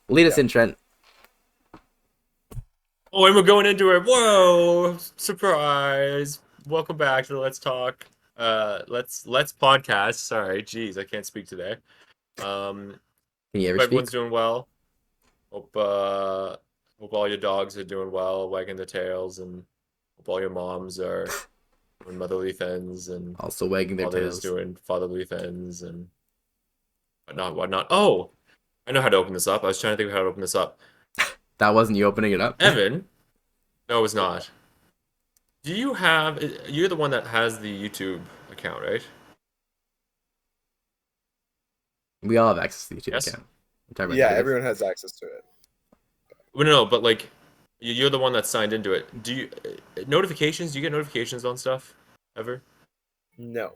Lead us in, Trent. Oh, and we're going into it. Whoa! Surprise! Welcome back to the Let's Talk. Let's Podcast. Sorry, geez, I can't speak today. Um, Can you ever Hope speak? everyone's doing well. Hope hope all your dogs are doing well, wagging their tails, and hope all your moms are doing motherly things, and Also wagging their fathers tails. doing fatherly things, and whatnot, whatnot. Oh, I know how to open this up. I was trying to think of how to open this up. That wasn't you opening it up. Evan, no, it's not. Do you have? You're the one that has the YouTube account, right? We all have access to the YouTube Yes. account. We're talking about Yeah, native. everyone has access to it. Well, no, but like, you're the one that signed into it. Do you notifications? Do you get notifications on stuff ever? No.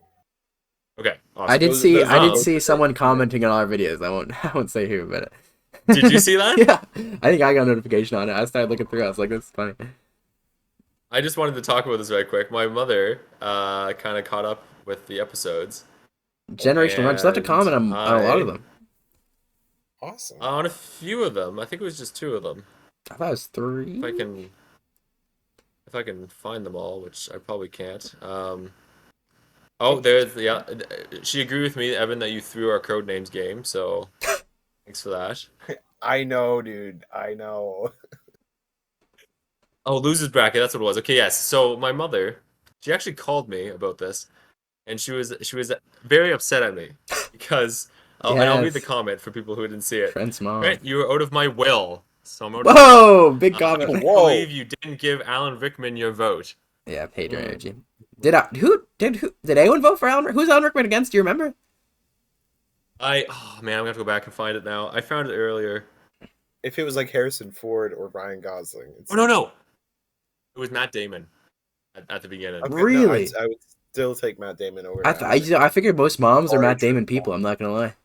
Okay, I awesome. did Those- see those I are did both see the someone same. commenting on our videos. I won't say who, but Did you see that? Yeah, I think I got a notification on it. I started looking through. I was like, "This is funny." I just wanted to talk about this very quick. My mother kind of caught up with the episodes, Generational Run. Just left a and comment on a lot of them. Awesome. on a few of them. I think it was just two of them. I thought it was 3. If I can find them all, which I probably can't. Oh, there's yeah. She agreed with me, Evan, that you threw our code names game. So thanks for that. I know, dude. I know. Oh, losers bracket. That's what it was. Okay, yes. So my mother, she actually called me about this, and she was very upset at me because. Oh, and I'll read the Yes. comment for people who didn't see it. Trent's mom. Trent, you were out of my will. So I'm out of your will. Whoa! Big I comment. can't Whoa. believe you didn't give Alan Rickman your vote. Yeah, paid your Mm. energy. Did anyone vote for Alan? Who's Alan Rickman against? Do you remember? Oh man, I'm gonna have to go back and find it now. I found it earlier. If it was like Harrison Ford or Ryan Gosling. It's Oh no, it was Matt Damon at the beginning. Okay, Really? No, I would still take Matt Damon over. I figured most moms are Matt Origin. Damon people. I'm not gonna lie.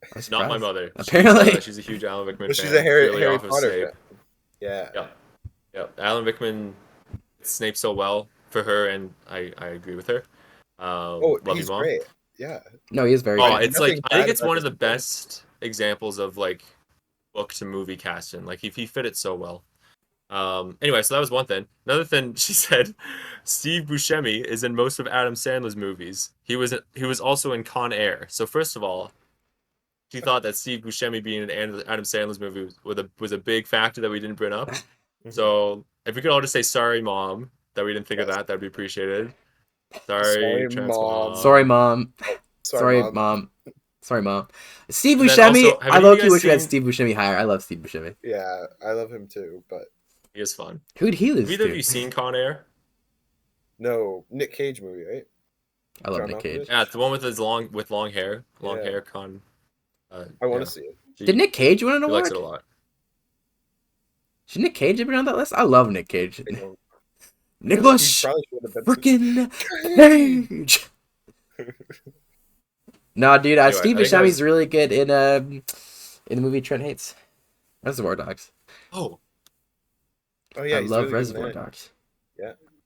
I was Not my surprised. mother. Apparently. She's a huge Alan Rickman Well, fan. she's a Harry purely off of Potter Snape. fan. Yeah. Yeah, yeah. Alan Rickman Snape so well for her, and I agree with her. Oh, Love he's you, Mom. great. Yeah. No, he is very Oh, good. it's like Nothing I think bad it's about one of the this movie. best examples of like book to movie casting. Like he fit it so well. Anyway, so that was one thing. Another thing she said, Steve Buscemi is in most of Adam Sandler's movies. He was also in Con Air. So first of all, she thought that Steve Buscemi being in Adam Sandler's movie was a big factor that we didn't bring up. So if we could all just say sorry, Mom, that we didn't think of Yes. that'd be appreciated. Sorry, Sorry, trans Mom. Sorry, Mom. Sorry, Sorry, Mom. Sorry, Mom. Steve And then Buscemi. also, have I any of low you key guys wish we had seen- Steve Buscemi higher. I love Steve Buscemi. Yeah, I love him too, but He is fun. Who'd he lose Have either of to? you seen Con Air? no, Nick Cage movie, right? I love John Nick Cage. Malkovich? Yeah, it's the one with his long hair. Long Yeah. hair con. I want yeah. to see it. Did Nick Cage win an He likes award? it a lot. Should Nick Cage have been on that list? I love Nick Cage. I don't- Nicholas He probably should have been. freaking Cage. No, dude, Anyway, Steve I think that Buscemi's was- really good in the movie Trent hates. Reservoir Dogs. Oh, Oh yeah, I he's love really good in Reservoir that. Dogs.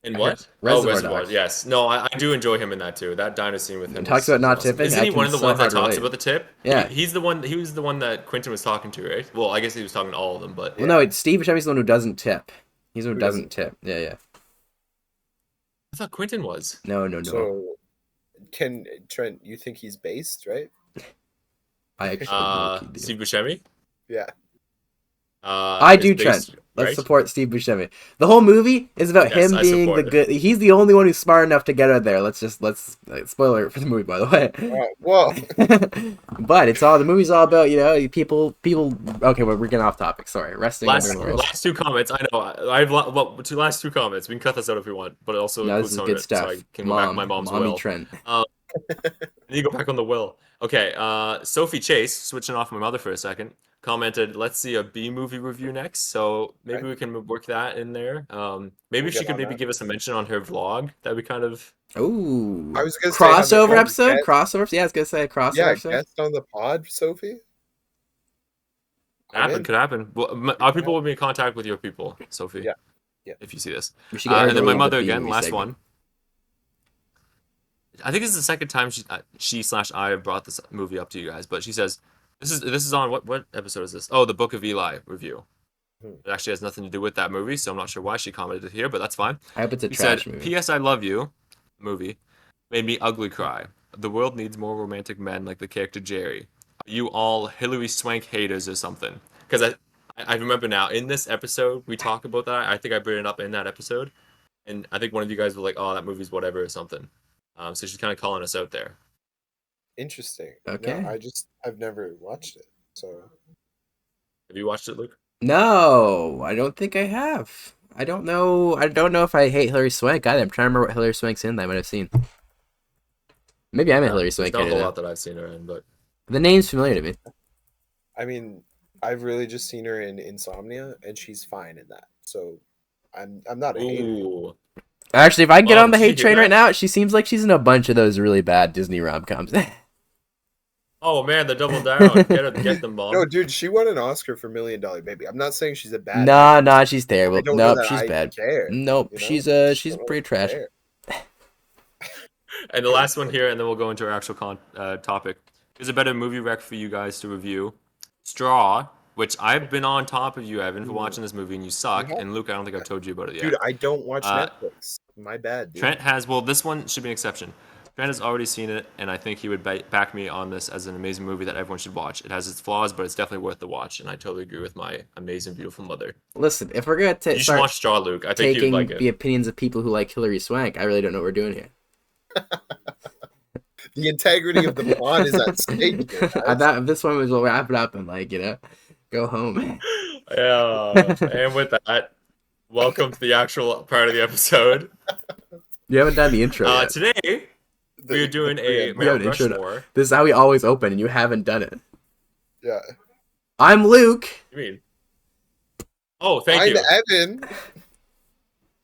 in what? Reservoir Reservoir. Dogs. Yes. No, I do enjoy him in that too. That diner scene with him. And talks is about not awesome. tipping. Isn't I he one of can the so ones that hard talks relate. about the tip? Yeah. He's the one. He was the one that Quentin was talking to, right? Well, I guess he was talking to all of them, but Well, no, it's Steve Buscemi's the one who doesn't tip. He's the one who Who doesn't tip. Yeah. I thought Quentin was. No. So, can Trent? You think he's based, right? I actually low-key do. Steve Buscemi. Yeah. I is do, based- Trent. Let's right? support Steve Buscemi. The whole movie is about Yes, him I being the support it. good. He's the only one who's smart enough to get out there. Spoiler alert for the movie, by the way. Whoa. But the movie's all about people. Okay, we're getting off topic. Sorry, resting. Last two comments. I know. I have last two comments. We can cut this out if we want, but it also No, this includes is some good of it, stuff. so I can go back to my mom's will. Trent. You go back on the will. Okay, Sophie Chase, switching off my mother for a second, commented, "Let's see a B movie review next." So maybe Okay. we can work that in there. Maybe We'll she get could on maybe that. give us a mention on her vlog. That'd be kind of Ooh. I was gonna say, have crossover the episode. guest- Crossovers. Yeah, I was gonna say crossover Yeah, episode. guest on the pod, Sophie. I'm in. could happen. Well, our people will be in contact with your people, Sophie. Yeah. Yeah. If you see this. We should get And then everybody my on the mother B again, movie last segment. one. I think this is the second time she/I have brought this movie up to you guys, but she says This is on what episode is this? Oh, the Book of Eli review. Hmm. It actually has nothing to do with that movie, so I'm not sure why she commented it here, but that's fine. I hope it's a He trash said, movie. "P.S. I love you." Movie made me ugly cry. The world needs more romantic men like the character Jerry. Are you all Hilary Swank haters or something? Because I remember now in this episode we talk about that. I think I brought it up in that episode, and I think one of you guys was like, "Oh, that movie's whatever" or something. So she's kind of calling us out there. Interesting. Okay. No, I've never watched it. So Have you watched it, Luke? No, I don't think I have. I don't know. I don't know if I hate Hilary Swank either. I'm trying to remember what Hilary Swank's in that I might have seen. Maybe I'm a Hilary There's Swank not a hater, whole though. lot that I've seen her in, but The name's familiar to me. I mean, I've really just seen her in Insomnia, and she's fine in that. So I'm not a hater. ooh, Actually, if I get on the did you hate hear train that? right now, she seems like she's in a bunch of those really bad Disney rom-coms. oh man, the double down, get them, Mom. No, dude, she won an Oscar for $1 Million Baby. I'm not saying she's a bad Nah, actress. she's I terrible. don't know Nope, that she's I bad. care. Nope, You know? she's I just she's don't know pretty if I trash. care. And the last one here, and then we'll go into our actual topic. Here's a better movie rec for you guys to review. Straw, which I've been on top of you, Evan, for watching this movie, and you suck. have? And Luke, I don't think I've told you about it yet. Dude, I don't watch Uh, Netflix. My bad, dude. Trent has, well, this one should be an exception. Trent has already seen it, and I think he would back me on this as an amazing movie that everyone should watch. It has its flaws, but it's definitely worth the watch, and I totally agree with my amazing, beautiful mother. Listen, if we're gonna You should start watch Straw, Luke. I think you'd taking like it. the opinions of people who like Hilary Swank, I really don't know what we're doing here. The integrity of the pod is at stake here, I guys. thought this one was we'll wrap it up and go home. Yeah, and with that, welcome to the actual part of the episode. You haven't done the intro yet. Today, we are doing a preamble. We have Mount an intro to- Rushmore. This is how we always open, and you haven't done it. Yeah. I'm Luke. You mean? Oh, thank I'm you. Evan.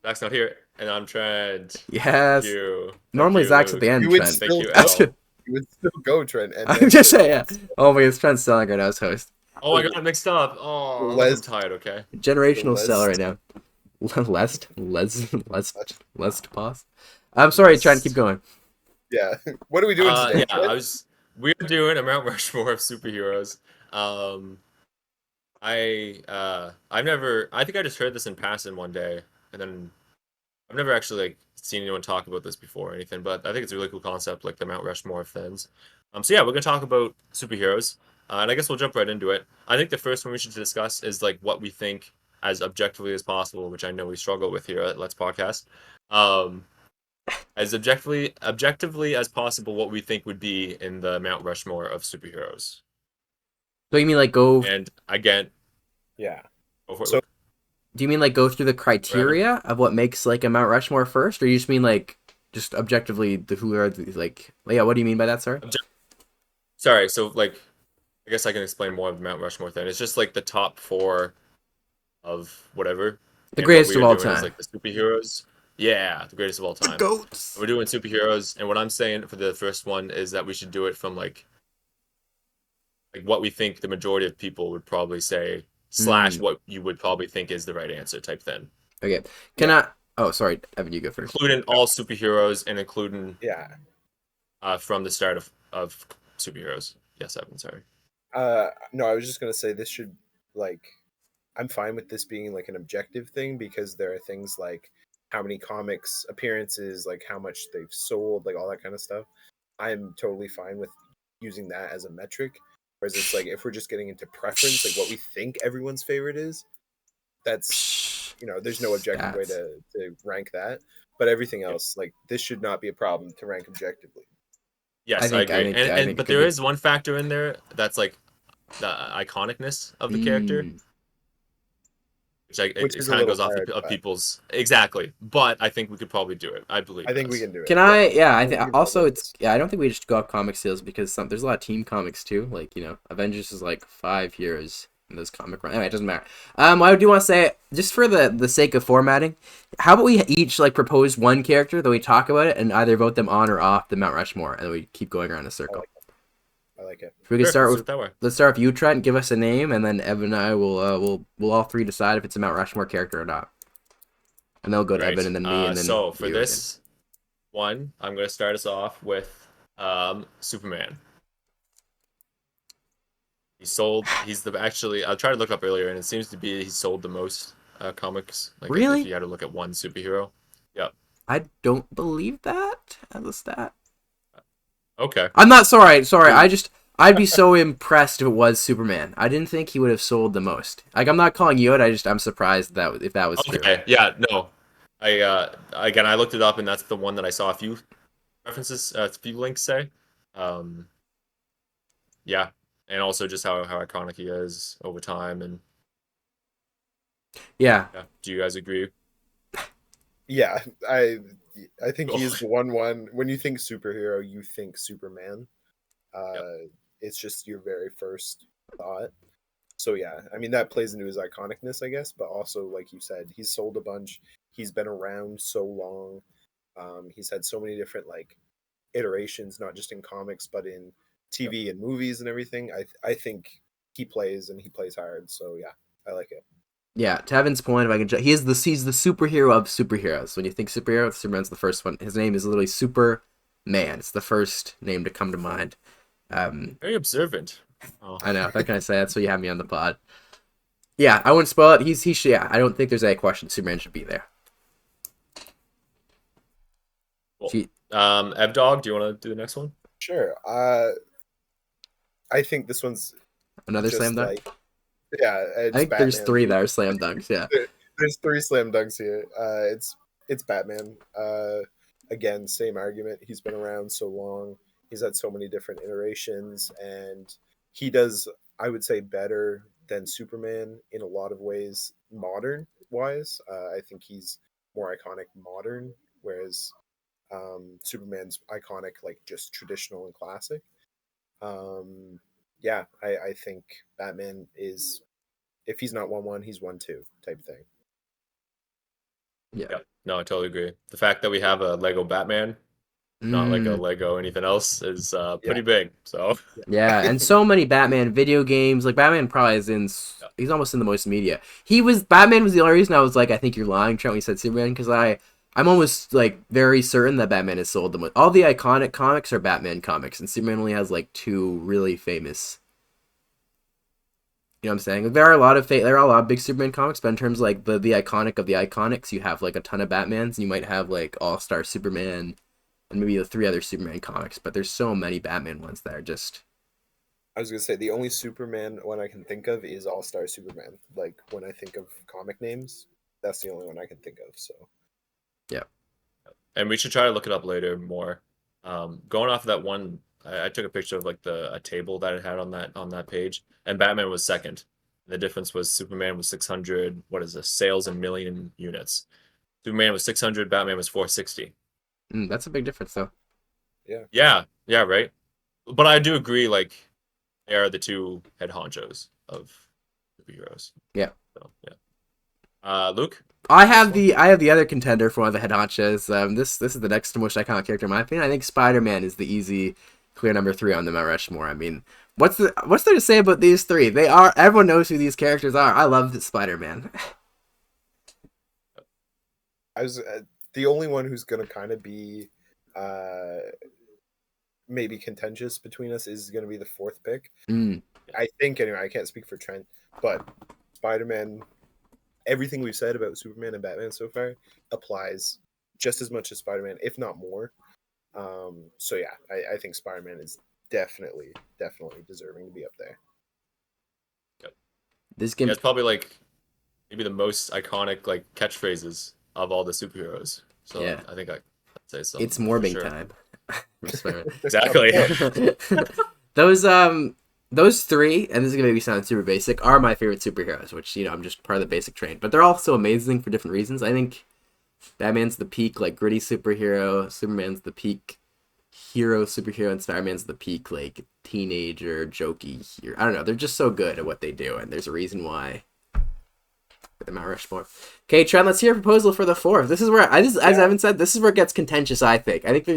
Zach's not here, and I'm Trent. Yes. Thank you. Thank Normally you, Zach's at Luke. the end. You would Trent. Thank still you, That's Al. good. You would still go, Trent. And I'm then just saying, Trent. yeah. Oh my God, Trent's selling right now as host. Oh, I got it mixed up. Oh, Les- I'm tired. Okay. Generational Les- seller right now. Lest pause. I'm sorry, Trent. Keep going. Yeah. What are we doing today? Yeah, we're doing a Mount Rushmore of superheroes. I think I just heard this in passing one day, and then I've never actually like seen anyone talk about this before or anything, but I think it's a really cool concept, like the Mount Rushmore of things. So yeah, we're gonna talk about superheroes, and I guess we'll jump right into it. I think the first one we should discuss is like what we think as objectively as possible, which I know we struggle with here at Let's Podcast. As objectively as possible, what we think would be in the Mount Rushmore of superheroes. So you mean like go? And again, Yeah. go for it, So- Luke. Do you mean like go through the criteria of what makes like a Mount Rushmore first, or you just mean like just objectively the who are the, like? Yeah, what do you mean by that? Sorry. Sorry, so like, I guess I can explain more of the Mount Rushmore thing. It's just like the top 4 of whatever. The And greatest what we of are all doing is, time. like the superheroes. Yeah, the greatest of all time. Goats. We're doing superheroes, and what I'm saying for the first one is that we should do it from like what we think the majority of people would probably say / what you would probably think is the right answer type thing. Okay. Can I? Oh, sorry, Evan, you go first. Including all superheroes and including Yeah. from the start of superheroes. Yes, Evan, sorry. No, I was just gonna say this should like I'm fine with this being like an objective thing because there are things like how many comics appearances, like how much they've sold, like all that kind of stuff. I'm totally fine with using that as a metric. Whereas it's like if we're just getting into preference, like what we think everyone's favorite is, that's there's no objective way to rank that. But everything else, like this should not be a problem to rank objectively. Yes, I agree. But there is one factor in there that's like the iconicness of the character, which it kind of goes off of people's exactly. But I think we could probably do it. I believe. I think we can do it. Can I? Yeah, I think also it's I don't think we just go off comic sales because there's a lot of team comics too. Like Avengers is like 5 years in this comic run. Anyway, it doesn't matter. I do want to say just for the sake of formatting, how about we each like propose one character, then we talk about it and either vote them on or off the Mount Rushmore, and then we keep going around a circle. I like it. We can start with that way. Let's start with you, Trent. Give us a name, and then Evan and I will we'll all three decide if it's a Mount Rushmore character or not. And they'll go to Evan and then me and then. So for this one, I'm gonna start us off with Superman. He's the actually. I tried to look up earlier, and it seems to be he sold the most comics. Like if Really? you had to look at one superhero. Yep. I don't believe that as a stat. Okay. I'm not sorry. I'd be so impressed if it was Superman. I didn't think he would have sold the most. Like I'm not calling you out. I'm surprised that if that was true. Okay. Yeah. No. I looked it up, and that's the one that I saw a few references, a few links say. Um. Yeah, and also just how iconic he is over time, and Yeah. yeah. Do you guys agree? Yeah, I think he is the one. When you think superhero, you think Superman. Yep. It's just your very first thought. So yeah, I mean that plays into his iconicness, I guess. But also, like you said, he's sold a bunch. He's been around so long. He's had so many different like iterations, not just in comics, but in TV and movies and everything. I think he plays and he plays hard. So yeah, I like it. Yeah, to Evan's point, if I can, he's the superhero of superheroes. When you think superhero, Superman's the first one. His name is literally Superman. It's the first name to come to mind. Very observant. Oh. I know. What can I say? That's what you have me on the pod. Yeah, I wouldn't spoil it. He should. Yeah, I don't think there's any question. Superman should be there. Cool. Evdog, do you want to do the next one? Sure. I think this one's Another slam dunk. Like, yeah, I think Batman. there's 3 that are slam dunks. Yeah, there's 3 slam dunks here. It's Batman. Again, same argument. He's been around so long. He's had so many different iterations, and he does, I would say, better than Superman in a lot of ways, modern wise. I think he's more iconic modern, whereas Superman's iconic, like just traditional and classic. Yeah, I think Batman is, if he's not 1-1, he's 1-2 type thing. Yeah. No, I totally agree. The fact that we have a Lego Batman, not like a Lego anything else, is pretty big. So yeah, and so many Batman video games. Like Batman probably is in. He's almost in the most media. Batman was the only reason I was like, I think you're lying, Trent, when you said Superman, because I'm almost like very certain that Batman has sold the most. All the iconic comics are Batman comics, and Superman only has like 2 really famous. You know what I'm saying? There are a lot of big Superman comics, but in terms of like the iconic of the iconics, you have like a ton of Batmans, and you might have like All-Star Superman, and maybe the 3 other Superman comics. But there's so many Batman ones that are just. I was gonna say the only Superman one I can think of is All-Star Superman. Like when I think of comic names, that's the only one I can think of. So. Yeah. And we should try to look it up later more. Going off of that one, I took a picture of like a table that it had on that page, and Batman was second. The difference was Superman was 600. What is this? Sales in million units. Superman was 600. Batman was 460. That's a big difference, though. Yeah. Yeah. Right. But I do agree. Like they are the 2 head honchos of superheroes. Yeah. So, yeah. Luke. I have the other contender for one of the head honchos. This is the next most iconic character in my opinion. I think Spider-Man is the easy, clear number 3 on the Mount Rushmore. I mean, what's there to say about these 3? Everyone knows who these characters are. I love Spider-Man. I was the only one who's gonna kind of be maybe contentious between us is gonna be the 4th pick. I think anyway. I can't speak for Trent, but Spider-Man. Everything we've said about Superman and Batman so far applies just as much as Spider-Man, if not more. So yeah, I think Spider-Man is definitely deserving to be up there. Yep. This game is probably like maybe the most iconic like catchphrases of all the superheroes. So yeah. I think I'd say so. It's morbing time. Exactly. Those 3, and this is gonna maybe sound super basic, are my favorite superheroes, which, you know, I'm just part of the basic train. But they're all so amazing for different reasons. I think Batman's the peak, like, gritty superhero, Superman's the peak hero superhero, and Spider-Man's the peak, like, teenager, jokey hero. I don't know, they're just so good at what they do, and there's a reason why. The Mount Rushmore. Okay, Trent, let's hear a proposal for the 4th. This is where, as Evan said, this is where it gets contentious, I think. I think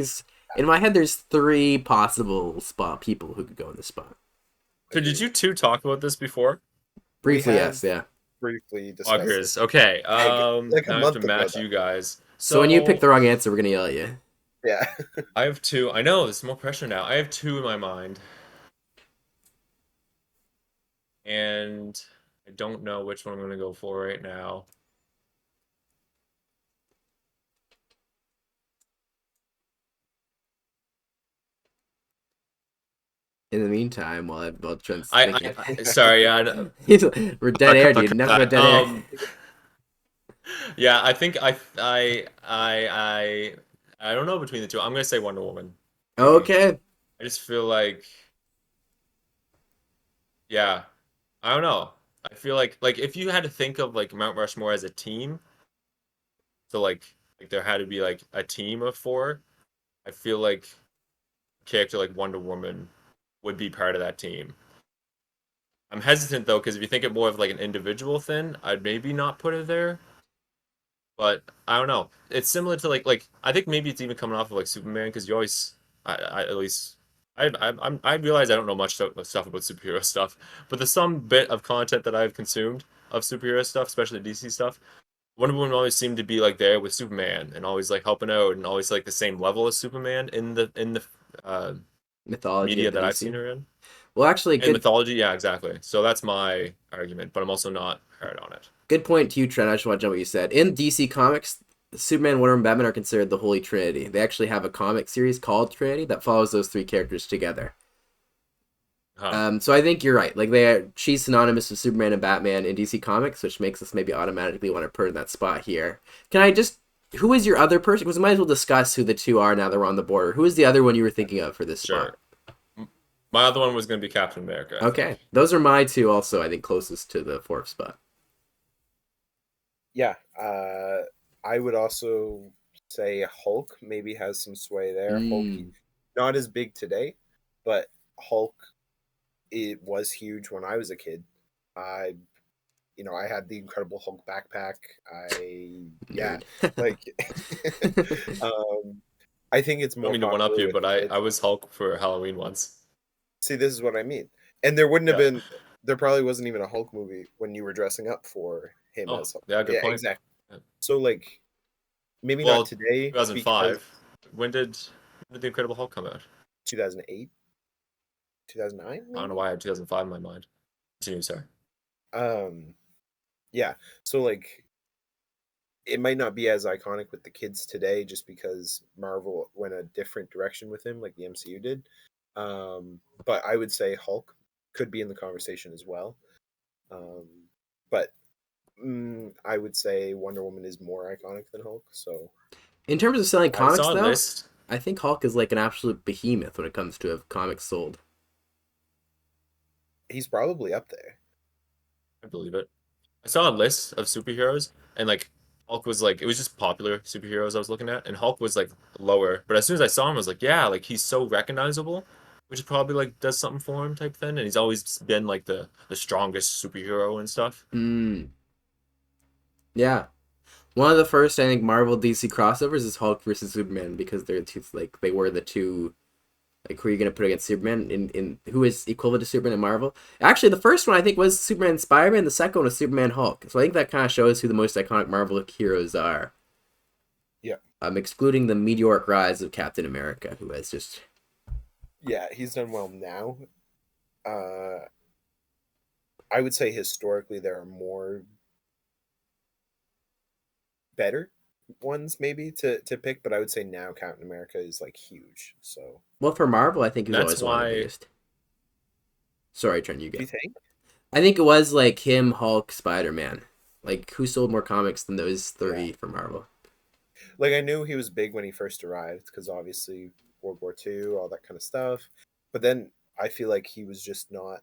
in my head, there's 3 possible people who could go in this spot. So did you 2 talk about this before? Briefly, yes, yeah. Briefly discussed. Okay. Like I have to match you guys. So when you pick the wrong answer, we're gonna yell at you. Yeah. I have 2. I know there's more pressure now. I have 2 in my mind. and I don't know which one I'm gonna go for right now. In the meantime, while Trent's I, thinking, sorry, we're dead air, dude. Nothing but dead air. Yeah, I think I don't know between the two. I'm gonna say Wonder Woman. Maybe. Okay. I just feel like, yeah, I don't know. I feel like if you had to think of like Mount Rushmore as a team, so like there had to be like a team of four. I feel like a character like Wonder Woman would be part of that team. I'm hesitant though, because if you think it more of like an individual thing, I'd maybe not put it there. But I don't know. It's similar to like I think maybe it's even coming off of like Superman, because you always I at least I realize I don't know much stuff about superhero stuff, but the some bit of content that I've consumed of superhero stuff, especially DC stuff, Wonder Woman always seemed to be like there with Superman and always like helping out and always like the same level as Superman in the uh, Mythology media of the that I've seen DC. her in. Well, actually, And good mythology, yeah, exactly. So that's my argument, but I'm also not hard on it. good point to you, Trent. I just want to jump what you said. In DC Comics, Superman, Wonder Woman, Batman are considered the Holy Trinity. They actually have a comic series called Trinity that follows those three characters together. Huh. So I think you're right. Like she's synonymous with Superman and Batman in DC Comics, which makes us maybe automatically want to put her in that spot here. Can I just? Who is your other person? Because we might as well discuss who the two are now that we're on the border. Who is the other one you were thinking of for this spot? Sure. My other one was going to be Captain America. I Okay, think. those are my two. Also, I think closest to the fourth spot. Yeah, I would also say Hulk maybe has some sway there. Hulk, not as big today, but Hulk, it was huge when I was a kid. I, I had the Incredible Hulk backpack. Like, I think it's I don't more mean to one up popular you, with but the I kids. was Hulk for Halloween once. See, this is what I mean. And there wouldn't have Yeah. been, there probably wasn't even a Hulk movie when you were dressing up for him Oh, as Hulk. yeah, good Yeah, point. exactly. Yeah. So, like, maybe not Well, today because 2005. When did the Incredible Hulk come out? 2008, 2009, I don't know maybe. why I had 2005 in my mind. Continue, sorry. Yeah. So like, it might not be as iconic with the kids today, just because Marvel went a different direction with him, like the MCU did. But I would say Hulk could be in the conversation as well. Um, but I would say Wonder Woman is more iconic than Hulk. So In terms of selling I comics, saw a though, list. I think Hulk is like an absolute behemoth when it comes to comics sold. he's probably up there. I believe it. I saw a list of superheroes, and like Hulk was like, it was just popular superheroes I was looking at, and Hulk was like lower. But as soon as I saw him, I was like, yeah, like he's so recognizable, which is probably like does something for him type thing. And he's always been like the strongest superhero and stuff. Yeah. One of the first, I think, Marvel DC crossovers is Hulk versus Superman because they're two, like they were the two. Like, who are you gonna put against Superman in who is equivalent to Superman in Marvel? Actually, the first one I think was Superman and Spider-Man. The second one was Superman Hulk. So I think that kind of shows who the most iconic Marvel heroes are. Yeah. Excluding the meteoric rise of Captain America, who has just He's done well now. I would say historically there are more better ones maybe to pick, but I would say now Captain America is like huge. So well for Marvel. I think he was That's always one of the why. biggest. Sorry, Trent, you do you go. think? I think it was like him, Hulk, Spider-Man. Like, who sold more comics than those three for Marvel? Like I knew he was big when he first arrived because obviously World War II, all that kind of stuff. But then I feel like he was just not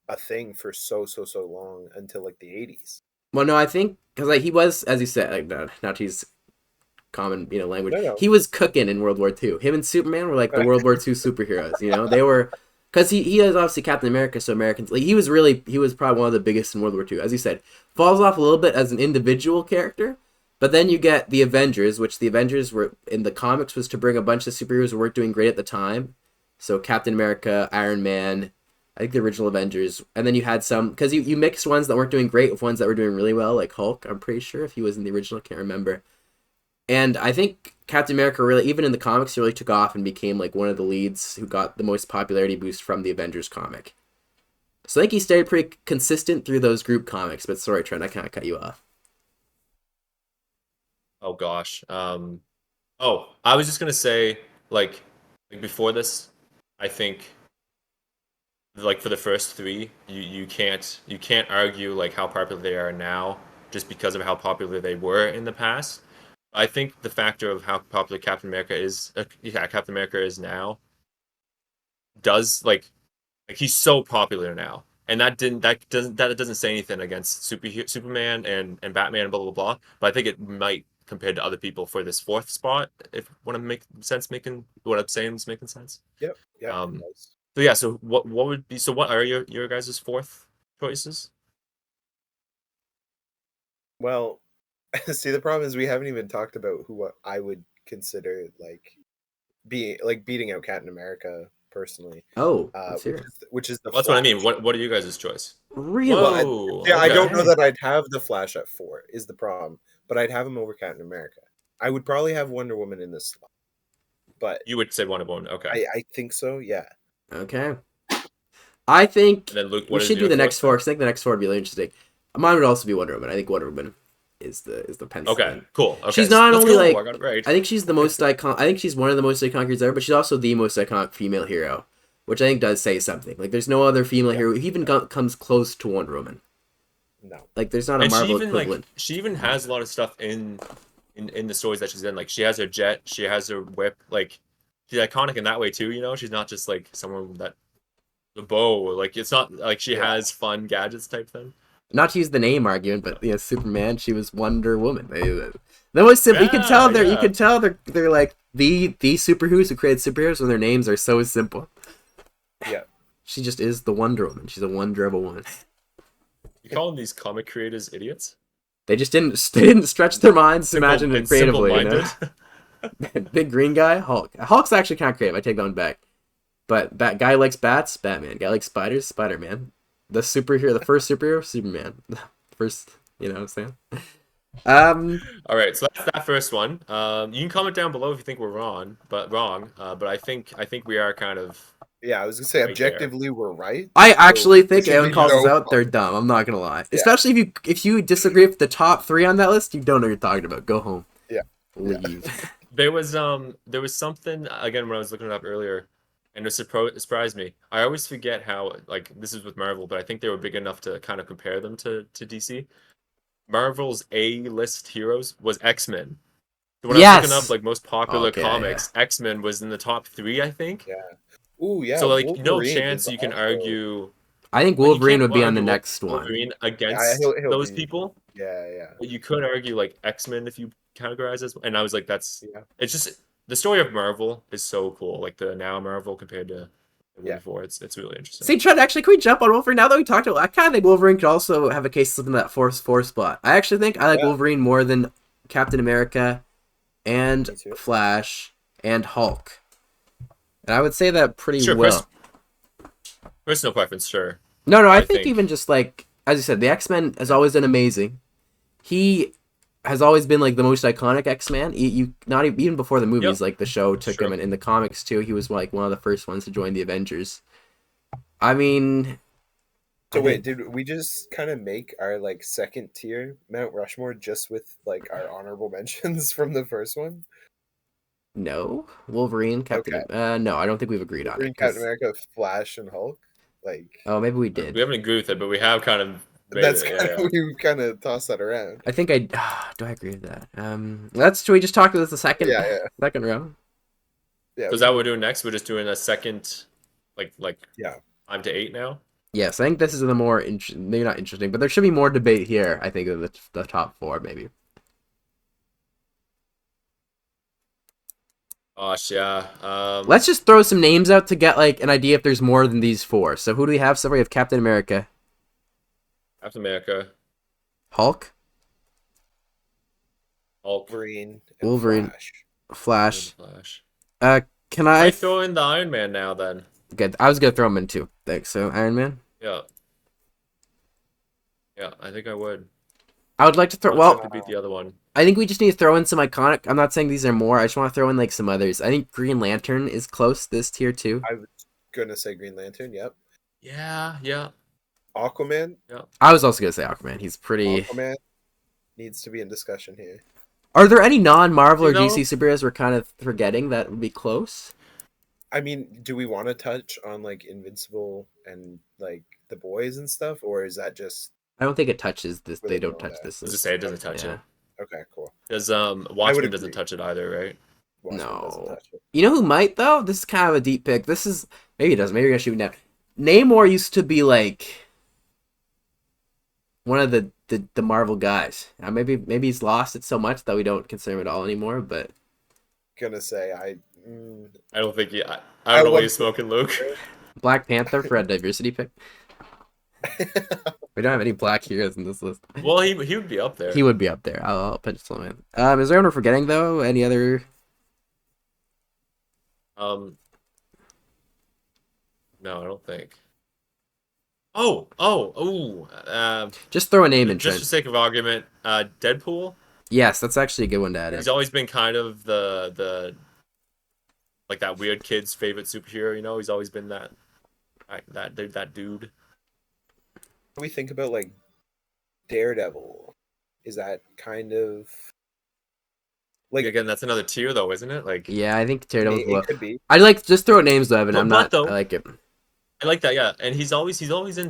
a thing for so long until like the 80s. Well, no, I think because like he was, as you said, like not to use common language. No. He was cooking in World War II. Him and Superman were like the World War II superheroes. They were because he is obviously Captain America, so Americans like he was probably one of the biggest in World War II. As you said, falls off a little bit as an individual character, but then you get the Avengers, which the Avengers were in the comics was to bring a bunch of superheroes who weren't doing great at the time. So Captain America, Iron Man, I think the original Avengers, and then you had some because you mixed ones that weren't doing great with ones that were doing really well, like Hulk. I'm pretty sure if he was in the original, can't remember. And I think Captain America really, even in the comics, he really took off and became like one of the leads who got the most popularity boost from the Avengers comic. So I think he stayed pretty consistent through those group comics. But sorry, Trent, I kind of cut you off. Oh gosh. Oh, I was just gonna say, like before this, I think like for the first three, you can't argue like how popular they are now just because of how popular they were in the past. I think the factor of how popular Captain America is now does like he's so popular now, and that doesn't say anything against Superman and Batman and blah blah blah. But I think it might compared to other people for this fourth spot. If what I'm making sense, making what I'm saying is making sense. Yep. Yeah. Um. So yeah. So what would be? So what are your guys' fourth choices? Well, see, the problem is we haven't even talked about who I would consider like beating out Captain America personally. Oh, let's hear it. Which is the Well, that's what I Flash. mean. What are you guys' choice? Really? Whoa. Yeah, I okay. don't know that I'd have the Flash at 4 is the problem, but I'd have him over Captain America. I would probably have Wonder Woman in this slot, but You would say Wonder Woman. Okay. I think so. Yeah. Okay. I think And then Luke, we what is should do your the next fourth four. 'Cause I think the next four would be really interesting. Mine would also be Wonder Woman. I think Wonder Woman is the pencil. pick? Okay. Cool. Okay. She's not Let's only go. like I got it right. I think she's the most icon. I think she's one of the most iconic characters ever, but she's also the most iconic female hero, which I think does say something. Like, there's no other female hero who even comes close to Wonder Woman. No. Like, there's not a And she Marvel even equivalent. she even has a lot of stuff in the stories that she's in. Like she has her jet, she has her whip. Like she's iconic in that way too. You know, she's not just like someone that the bow. Like it's not like she has fun gadgets type thing. Not to use the name argument, but Superman, she was Wonder Woman. The most simple. You can tell they're Yeah. they're like the superheroes who created superheroes, and their names are so simple. Yeah. She just is the Wonder Woman. She's a wonder of a woman. You calling these comic creators idiots? They didn't stretch their minds to imagine it and creatively. You know? simple-minded. Big green guy, Hulk. Hulk's actually kind of creative. I take that one back. But guy likes bats, Batman. Guy likes spiders, Spider-Man. The first superhero, Superman. First, you know what I'm saying? All right, so that's that first one. You can comment down below if you think we're wrong. But I think we are kind of. Yeah, I was gonna say Right objectively we're right. I actually think there should anyone be calls us no out, they're dumb. I'm not gonna lie. Yeah. Especially if you disagree with the top 3 on that list, you don't know what you're talking about. Go home. Yeah. Leave. There was something again when I was looking it up earlier, and it surprised me. I always forget how like this is with Marvel, but I think they were big enough to kind of compare them to DC. Marvel's A-list heroes was X-Men. So when I was looking up like most popular comics, X-Men was in the top 3, I think. Yeah. Ooh, yeah. So like Wolverine no chance is you can also- argue. I think Like, you Wolverine can't would be on the argue next one. Wolverine Yeah, against he'll those be- people. Yeah. But you could argue like X-Men if you categorize as, and I was like, Yeah. it's just the story of Marvel is so cool. Like the now Marvel compared to Yeah. before, it's really interesting. See, Trent, actually, can we jump on Wolverine now that we talked about? I kind of think Wolverine could also have a case of something that four spot. I actually think I like Wolverine more than Captain America and Me too. Flash and Hulk. And I would say that pretty Sure, well. Personal preference, sure. No, I I think think- even just like, as you said, the X-Men has always been amazing. He has always been like the most iconic X-Man. You not even before the movies, like the show took him, and in the comics too, he was like one of the first ones to join the Avengers. I mean, So wait, did we just kind of make our like second tier Mount Rushmore just with like our honorable mentions from the first one? no, Wolverine, Captain. No, I don't think we've agreed on Wolverine, it. 'Cause- Captain America, Flash, and Hulk. Like Oh, maybe we did. We haven't agreed with it, but we have kind of. Made that's it, kind of we kind of toss that around. I think do I agree with that? Should we just talk about this the second second round? Yeah. So is that what we're doing next? We're just doing a second, like Yeah. 5 to 8 now. Yes, I think this is the more maybe not interesting, but there should be more debate here. I think of the top 4 maybe. Gosh, yeah. Let's just throw some names out to get like an idea if there's more than these 4. So who do we have? So we have Captain America, Captain America, Hulk, Hulk, Wolverine, and Wolverine. Flash. Flash. Flash. Can I I throw in the Iron Man now then? Good. I was gonna throw him in too. Thanks. So Iron Man. Yeah. Yeah, I think I would. I would like to throw. Let's Well, have to beat the other one. I think we just need to throw in some iconic. I'm not saying these are more. I just want to throw in like some others. I think Green Lantern is close this tier too. I was gonna say Green Lantern. Yep. Yeah. Aquaman. I was also gonna say Aquaman. He's pretty. Aquaman needs to be in discussion here. Are there any non-Marvel or You know- DC superheroes we're kind of forgetting that would be close? I mean, do we want to touch on like Invincible and like the boys and stuff, or is that just I don't think it touches this. They Within don't all touch that. this I was list. to say it doesn't touch Yeah. it. okay? Cool. Because would Watchmen doesn't agree. touch it either, right? Watchmen doesn't No. touch it. You know who might though? This is kind of a deep pick. This is maybe it doesn't. Maybe you're gonna shoot me down. Namor used to be like one of the Marvel guys. Maybe he's lost it so much that we don't consider him at all anymore. But Gonna say I don't think I don't know what you're smoking, Luke. Black Panther for a diversity pick. We don't have any black heroes in this list. Well, he would be up there. He would be up there. I'll pencil him in. Is there anyone we're forgetting though? Any other? No, I don't think. Oh. Just throw a name in. Just for Trent. sake of argument, Deadpool. Yes, that's actually a good one to add in. He's always been kind of the like that weird kid's favorite superhero. You know, he's always been that dude. we think about like Daredevil. Is that kind of like Again, that's another tier though, isn't it? Like, Yeah, I think Daredevil's it low. could be. I like just throw names though, Evan. But- I'm but not. though- I like it. I like that, yeah. And he's always in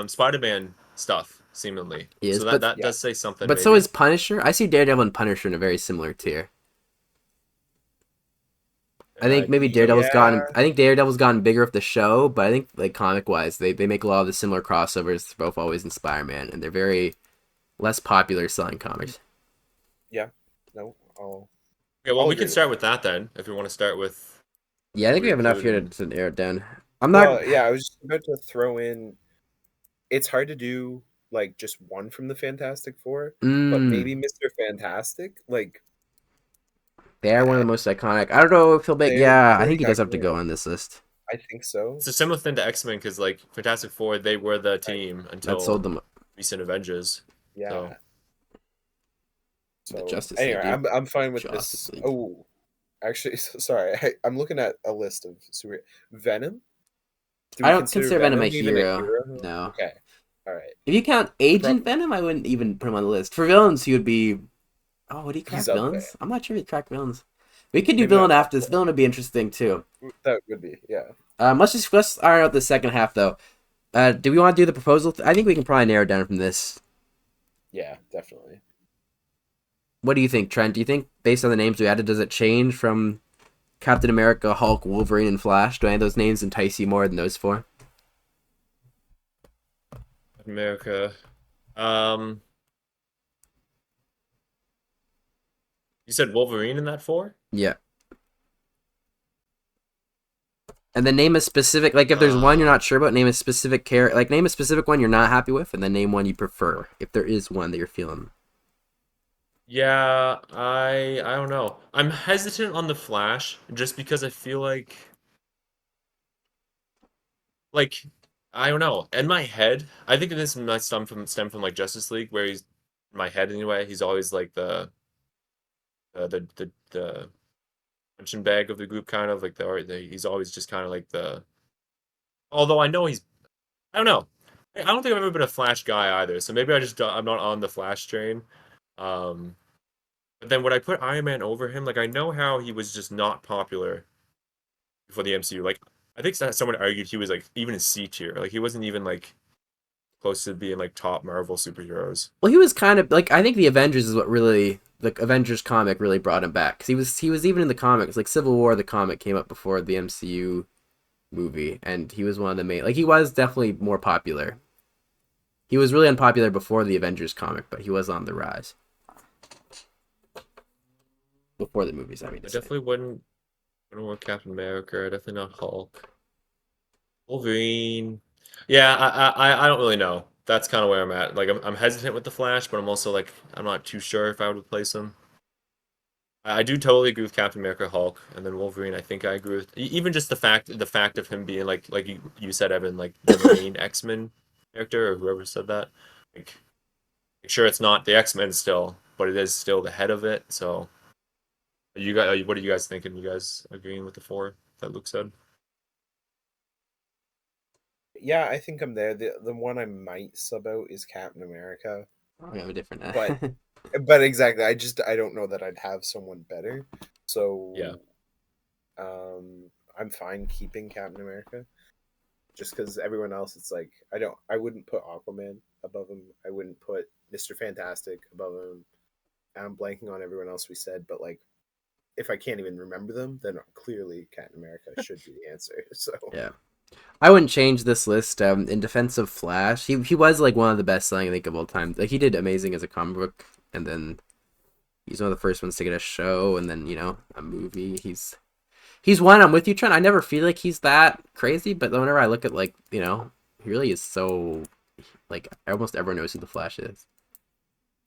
Spider-Man stuff, seemingly. He is, so but- that Yeah. does say something. But so maybe. is Punisher. I see Daredevil and Punisher in a very similar tier. I think maybe Daredevil's gotten. yeah. I think Daredevil's gotten bigger with the show, but I think like comic wise, they make a lot of the similar crossovers. They're both always in Spider-Man, and they're very less popular selling comics. No. I'll Okay, well, I'll we agree can with start with that then, if we want to start with. Yeah, I think we have enough here to narrow it down. I'm not. Well, yeah, I was just about to throw in. It's hard to do like just one from the Fantastic Four, but Mm, maybe Mr. Fantastic. Like they are one of the most iconic. I don't know if he'll make. They're Yeah, I pretty think he does have to iconic. go on this list. I think so. It's a similar thing to X-Men because, like, Fantastic Four, they were the team until That sold them. recent Avengers. Yeah. So- The So Justice anyway, League. I'm fine with Justice this. League. Oh, actually, sorry. I'm looking at a list of super Venom. Do I we don't consider Venom a even hero. No. Okay. All right. If you count Agent Venom, I wouldn't even put him on the list. For villains, he would be. Oh, would he crack He's up villains? there. I'm not sure he'd crack villains. We could do Maybe villain not after this. Villain would be interesting too. That would be, yeah. Let's iron out the second half though. Do we want to do the proposal? I think we can probably narrow it down from this. Yeah, definitely. What do you think, Trent? Do you think based on the names we added, does it change from Captain America, Hulk, Wolverine, and Flash? Do any of those names entice you more than those four? America. You said Wolverine in that 4? Yeah. And then name a specific, like if there's one you're not sure about, name a specific character, like name a specific one you're not happy with, and then name one you prefer, if there is one that you're feeling. Yeah, I don't know. I'm hesitant on the Flash just because I feel like I don't know. In my head, I think this might stem from like Justice League, where he's in my head anyway. He's always like the punching bag of the group, kind of like he's always just kind of like the. Although I know I don't know. I don't think I've ever been a Flash guy either, so maybe I'm not on the Flash train. But then when I put Iron Man over him, like I know how he was just not popular before the MCU. Like I think someone argued he was like even in C tier. Like he wasn't even like close to being like top Marvel superheroes. Well, he was kind of like, I think the Avengers is what really, the Avengers comic really brought him back, because he was even in the comics, like Civil War, the comic came up before the MCU movie, and he was one of the main, like he was definitely more popular. He was really unpopular before the Avengers comic, but he was on the rise. Before the movies, I mean. I definitely wouldn't want Captain America. Definitely not Hulk. Wolverine. Yeah, I don't really know. That's kind of where I'm at. Like I'm hesitant with the Flash, but I'm also like I'm not too sure if I would replace him. I do totally agree with Captain America, Hulk, and then Wolverine. I think I agree with even just the fact of him being like you said, Evan, like the main X-Men character or whoever said that. Like, sure, it's not the X-Men still, but it is still the head of it. So, what are you guys thinking? You guys agreeing with the 4 that Luke said? Yeah, I think I'm there. The one I might sub out is Captain America. We have a different. But but exactly, I don't know that I'd have someone better. So Yeah. I'm fine keeping Captain America. Just because everyone else, it's like I wouldn't put Aquaman above him. I wouldn't put Mr. Fantastic above him. I'm blanking on everyone else we said, but like, if I can't even remember them, then clearly Captain America should be the answer. So Yeah. I wouldn't change this list. In defense of Flash, he was like one of the best selling I think of all time. Like he did amazing as a comic book, and then he's one of the first ones to get a show, and then a movie. He's one. I'm with you, Trent. I never feel like he's that crazy, but whenever I look at he really is so like almost everyone knows who the Flash is.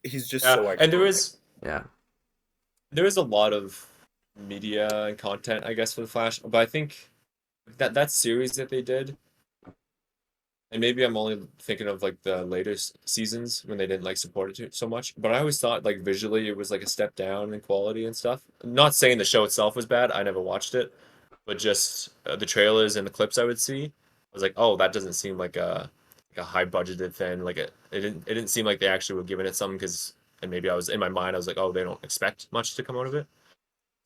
he's just so iconic. And there is a lot of media and content, I guess, for the Flash, but I think that series that they did, and maybe I'm only thinking of like the latest seasons when they didn't like support it so much, but I always thought like visually it was like a step down in quality and stuff. Not saying the show itself was bad, I never watched it, but just the trailers and the clips I would see, I was like, oh, that doesn't seem like a high budgeted thing. Like it didn't seem like they actually were giving it something because, and maybe I was in my mind, I was like, oh, they don't expect much to come out of it.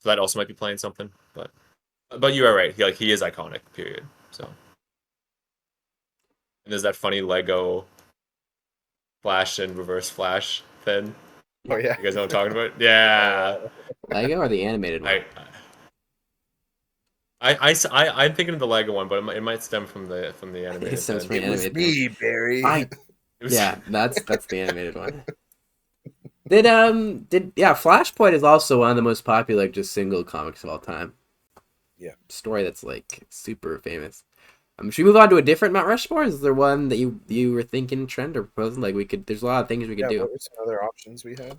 So that also might be playing something, but you are right. He is iconic. Period. So, and there's that funny Lego Flash and Reverse Flash thing. Oh yeah, You guys know what I'm talking about? Yeah. Lego or the animated one? I'm thinking of the Lego one, but it might stem from the animated. It stems from thing. the it was animated me, Barry. Yeah, that's the animated one. Flashpoint is also one of the most popular just single comics of all time. Yeah. Story that's like super famous. Should we move on to a different Mount Rushmore? Is there one that you were thinking, Trent, or proposing? Like there's a lot of things we could do. What were some other options we had?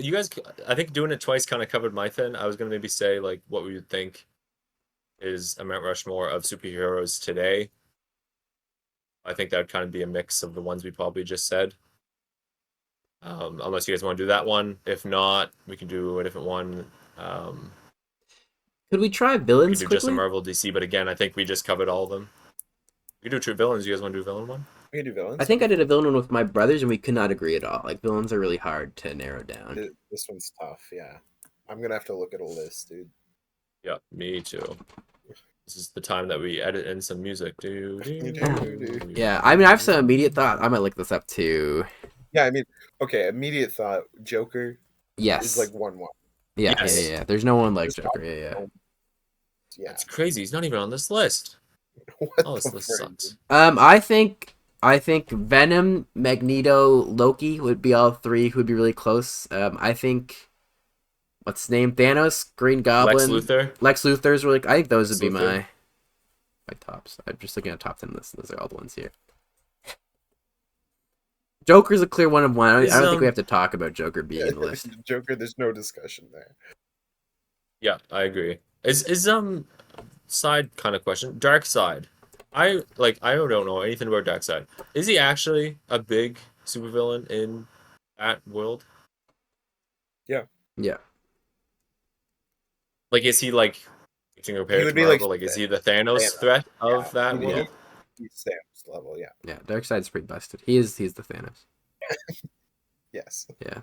You guys, I think doing it twice kind of covered my thing. I was gonna maybe say like what we would think is a Mount Rushmore of superheroes today. I think that would kind of be a mix of the ones we probably just said. Unless you guys want to do that one. If not, we can do a different one. Could we try We villains can do just a quickly? Marvel DC, but again, I think we just covered all of them. We can do two villains. You guys want to do a villain one? We can do villains. I think I did a villain one with my brothers, and we could not agree at all. Like villains are really hard to narrow down. This one's tough. Yeah, I'm gonna have to look at a list, dude. Yeah, me too. This is the time that we edit in some music. Yeah, I mean, I have some immediate thought. I might look this up too. Yeah, I mean, okay. Immediate thought: Joker Yes. is like 1-1. Yeah, Yes. yeah. There's no one like There's Joker. not- Yeah. That's crazy. He's not even on this list. What Oh, this the list frick, sucks. dude? I think Venom, Magneto, Loki would be all three who would be really close. I think what's his name? Thanos, Green Goblin, Lex Luthor's really. I think those would be Lex Luthor. my tops. I'm just looking at top 10 lists. Those are all the ones here. Joker's a clear one of one. I don't think we have to talk about Joker being in the list. Joker, there's no discussion there. Yeah, I agree. Is side kind of question. Dark Side. I don't know anything about Dark Side. Is he actually a big supervillain in that world? Yeah. Yeah. Like, is he like compared He would to be like Marvel? Like, is he the Thanos threat of that He'd- world? He's Thanos level. Yeah. Yeah, Darkseid's pretty busted. He's the Thanos. Yes. Yeah.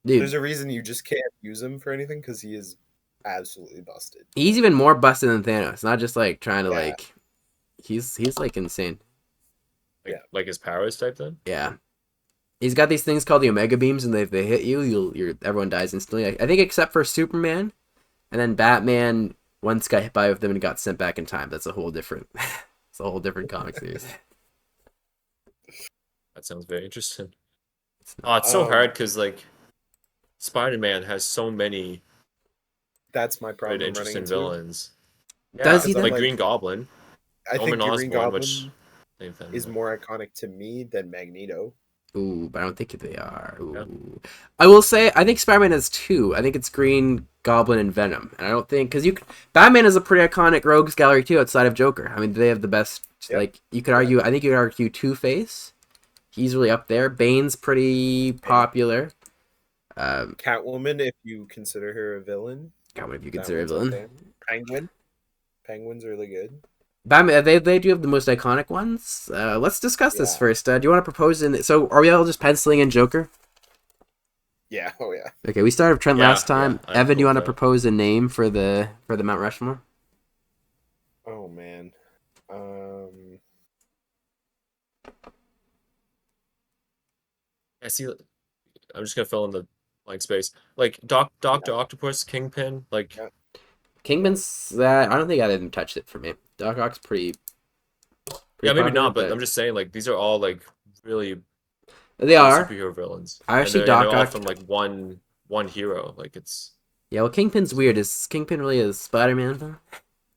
Dude, There's a reason you just can't use him for anything because he is absolutely busted. he's even more busted than Thanos. Not just like trying to Yeah. like he's like insane. Like his powers type thing? Yeah. He's got these things called the Omega Beams, and if they hit you, everyone dies instantly. I think except for Superman, and then Batman once got hit by with them and got sent back in time. That's a whole different, it's a whole different comic series. That sounds very interesting. It's Oh, it's so Um, hard because like Spider-Man has so many That's my good, problem. running interesting into. villains. Does he because I'm though? Like Green Goblin. I think Norman Green Osborn, Goblin which same thing. is more iconic to me than Magneto. Ooh, but I don't think they are. Ooh. Yeah. I will say, I think Spider-Man has two. I think it's Green Goblin and Venom, and I don't think because Batman is a pretty iconic rogues gallery too, outside of Joker. I mean, they have the best. Yep. Like you could argue, I think you could argue Two-Face. He's really up there. Bane's pretty popular. Catwoman, if you consider her a villain. God, what if you That consider a one's up villain? there. Penguin. Penguin's really good. Batman, they do have the most iconic ones. Let's discuss this Yeah. first. Do you want to propose so are we all just penciling in Joker? Yeah. Oh yeah. Okay, we started with Trent last time. I'm Evan, do you cool want to with that. propose a name for the Mount Rushmore? Oh man. I see. I'm just gonna fill in the blank space. Like Doctor Octopus, Kingpin. Like Yeah. Kingpin's I don't think I didn't touch it for me. Doc Ock's pretty yeah, maybe popular, not. But but I'm just saying, like these are all like really they cool are. superhero villains, I and actually they're Doc all Ock. from like one hero. Like it's Yeah, well, Kingpin's weird. Is Kingpin really a Spider-Man villain?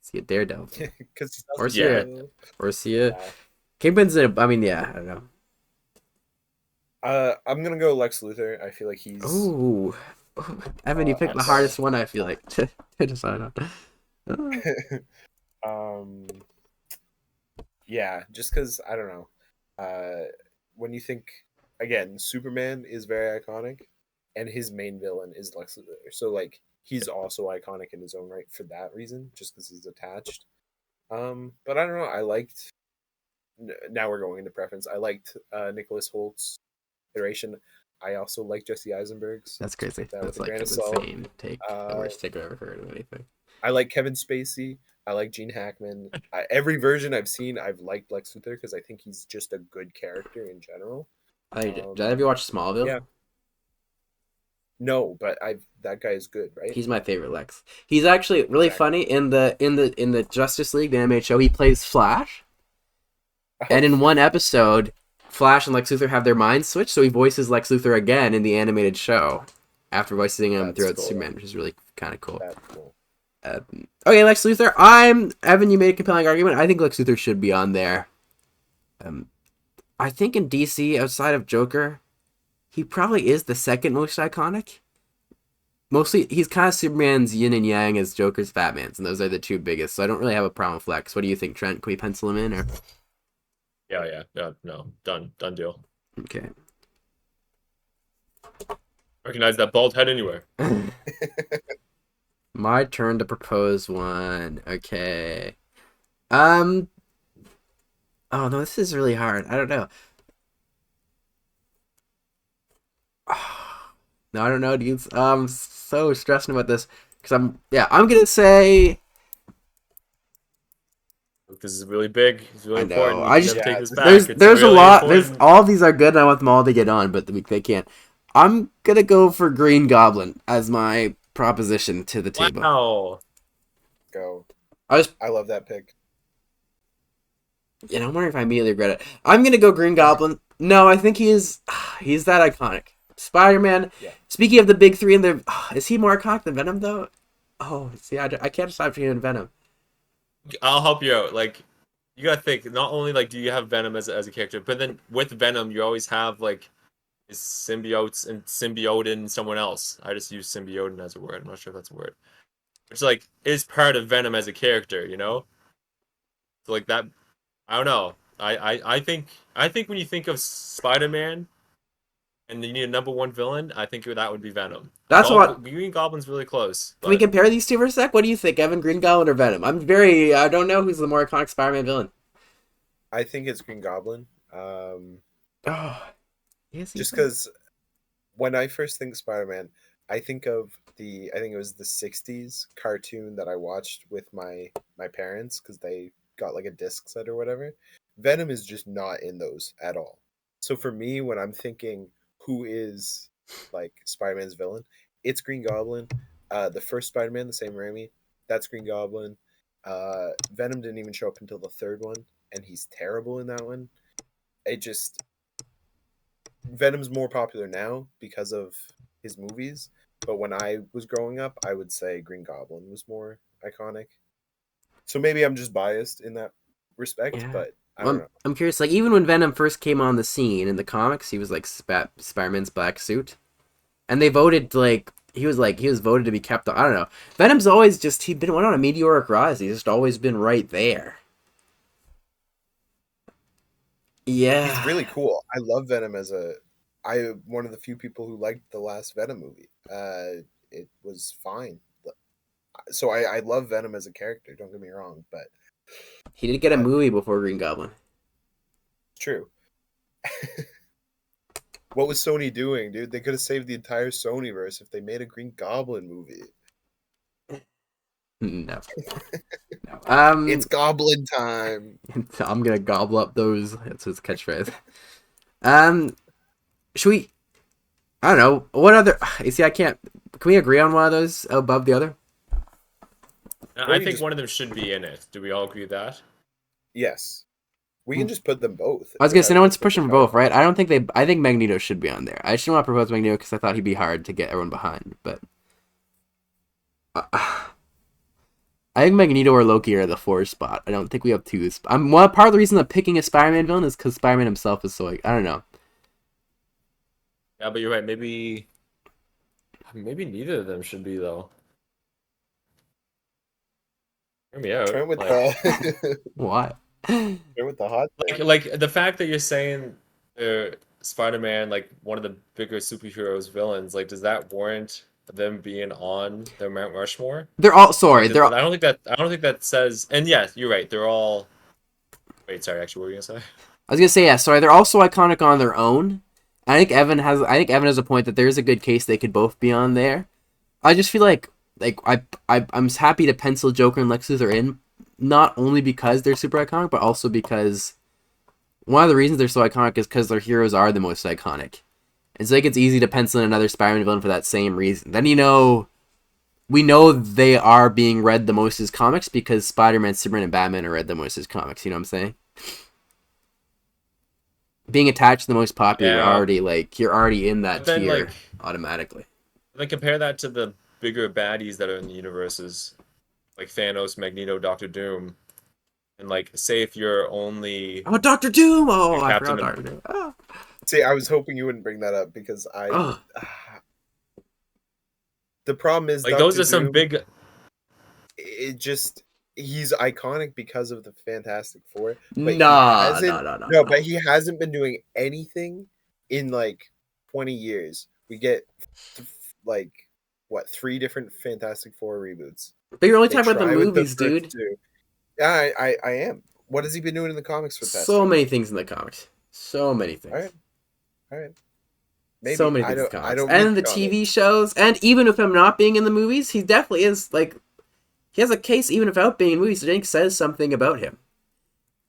Is he a Daredevil? Because he Or doesn't is he Yeah. a, or is he a Yeah. Kingpin's a? I mean, yeah, I don't know. I'm gonna go Lex Luthor. I feel like he's Ooh, Evan, you picked the that's- hardest one. I feel like to decide on. um yeah, just because I don't know. When you think again, Superman is very iconic, and his main villain is Lex Luthor. So like he's also iconic in his own right for that reason, just because he's attached. But I don't know. I liked. Now we're going into preference. I liked Nicholas Holt's iteration. I also like Jesse Eisenberg's. That's crazy. That That's with a like grain an of salt. insane take. The worst take I've ever heard of anything. I like Kevin Spacey. I like Gene Hackman. Every version I've seen, I've liked Lex Luthor because I think he's just a good character in general. Did I ever watch Smallville? Yeah. No, but that guy is good, right? He's my favorite Lex. He's actually really funny in the Justice League, the animated show. He plays Flash, and in one episode, Flash and Lex Luthor have their minds switched, so he voices Lex Luthor again in the animated show after voicing him That's throughout cool. Superman, which is really kind of cool. That's cool. Okay, Lex Luthor. Evan. You made a compelling argument. I think Lex Luthor should be on there. I think in DC, outside of Joker, he probably is the second most iconic. Mostly, he's kind of Superman's yin and yang as Joker's Batman's, and those are the two biggest. So I don't really have a problem with Lex. What do you think, Trent? Can we pencil him in? Or yeah. No, done deal. okay. Recognize that bald head anywhere. My turn to propose one. Okay. Oh no, this is really hard. I don't know. No, I don't know, dudes. I'm so stressing about this because I'm gonna say. This is really big. It's really I know. important. You I can just- never take this back. There's It's a really lot. important. There's all of these are good, and I want them all to get on, but they can't. I'm gonna go for Green Goblin as my proposition to the table. Wow. Go. I love that pick. I'm wondering if I immediately regret it. I'm gonna go Green Goblin. No, I think he's that iconic. Spider-Man. Yeah. Speaking of the big three, is he more iconic than Venom though? Oh, see, I can't decide between him and Venom. I'll help you out. Like, you gotta think. Not only like do you have Venom as a character, but then with Venom, you always have like his symbiotes and symbiotin someone else. I just use symbiotin as a word. I'm not sure if that's a word. Which like is part of Venom as a character, you know. So like that, I don't know. I think when you think of Spider-Man, and you need a number one villain, I think that would be Venom. That's what. Green Goblin's really close. Can we But compare these two for a sec? What do you think, Evan? Green Goblin or Venom? I don't know who's the more iconic Spider-Man villain. I think it's Green Goblin. Oh, yes. Just because when I first think Spider-Man, I think of I think it was the '60s cartoon that I watched with my parents because they got like a disc set or whatever. Venom is just not in those at all. So for me, when I'm thinking who is like Spider-Man's villain, it's Green Goblin. The first Spider-Man, the Sam Raimi, that's Green Goblin. Venom didn't even show up until the third one, and he's terrible in that one. Venom's more popular now because of his movies, but when I was growing up, I would say Green Goblin was more iconic. So maybe I'm just biased in that respect, Yeah. but I don't know. I'm curious, like, even when Venom first came on the scene in the comics, he was like Spider-Man's black suit, and they voted he was voted to be kept on. I don't know. Venom's always he'd been on a meteoric rise. He's just always been right there. Yeah, He's really cool. I love Venom I'm one of the few people who liked the last Venom movie. It was fine. So I love Venom as a character. Don't get me wrong, but He did get a movie before Green Goblin. it's true. What was Sony doing, dude? They could have saved the entire Sonyverse if they made a Green Goblin movie. No. No. It's Goblin time. I'm gonna gobble up those. That's his catchphrase. Should we? I don't know. What other? You see, I can't. Can we agree on one of those above the other? I think one of them should be in it. Do we all agree with that? Yes. We can just put them both. I was gonna say no one's pushing for both, right? I don't think they. I think Magneto should be on there. I just didn't want to propose Magneto because I thought he'd be hard to get everyone behind. But I think Magneto or Loki are the fourth spot. I don't think we have two. One part of the reason I'm picking a Spider-Man villain is because Spider-Man himself is so like I don't know. Yeah, but you're right. Maybe neither of them should be though. Hear me out. Turn with What? Turn with the hot. Like the fact that you're saying Spider-Man like one of the bigger superheroes villains, like does that warrant them being on the Mount Rushmore? They're all sorry. Like, I don't think that says. And yes, you're right. They're all. Wait, sorry. Actually, what were you gonna say? I was gonna say yeah. Sorry, they're also iconic on their own. I think Evan has a point that there is a good case they could both be on there. I just feel like I'm happy to pencil Joker and Lex Luthor in, not only because they're super iconic, but also because one of the reasons they're so iconic is because their heroes are the most iconic. And so like it's easy to pencil in another Spider-Man villain for that same reason. Then we know they are being read the most as comics because Spider-Man, Superman, and Batman are read the most as comics. You know what I'm saying? Being attached to the most popular, you're already in that tier automatically. Then compare that to the bigger baddies that are in the universes, like Thanos, Magneto, Doctor Doom, and like say if you're only Doctor Doom! I Captain forgot Doctor Doom. Oh. See, I was hoping you wouldn't bring that up because the problem is like Dr. those are some Doom, big. He's iconic because of the Fantastic Four. But No. But he hasn't been doing anything in like 20 years. We get like what 3 different Fantastic Four reboots. But you're only talking about the movies, dude. Yeah, I am. What has he been doing in the comics for that? So many things in the comics. So many things. All right. Maybe. So many things in the comics. And the TV shows, and even if him not being in the movies, he definitely is like. He has a case even without being in movies. I think says something about him.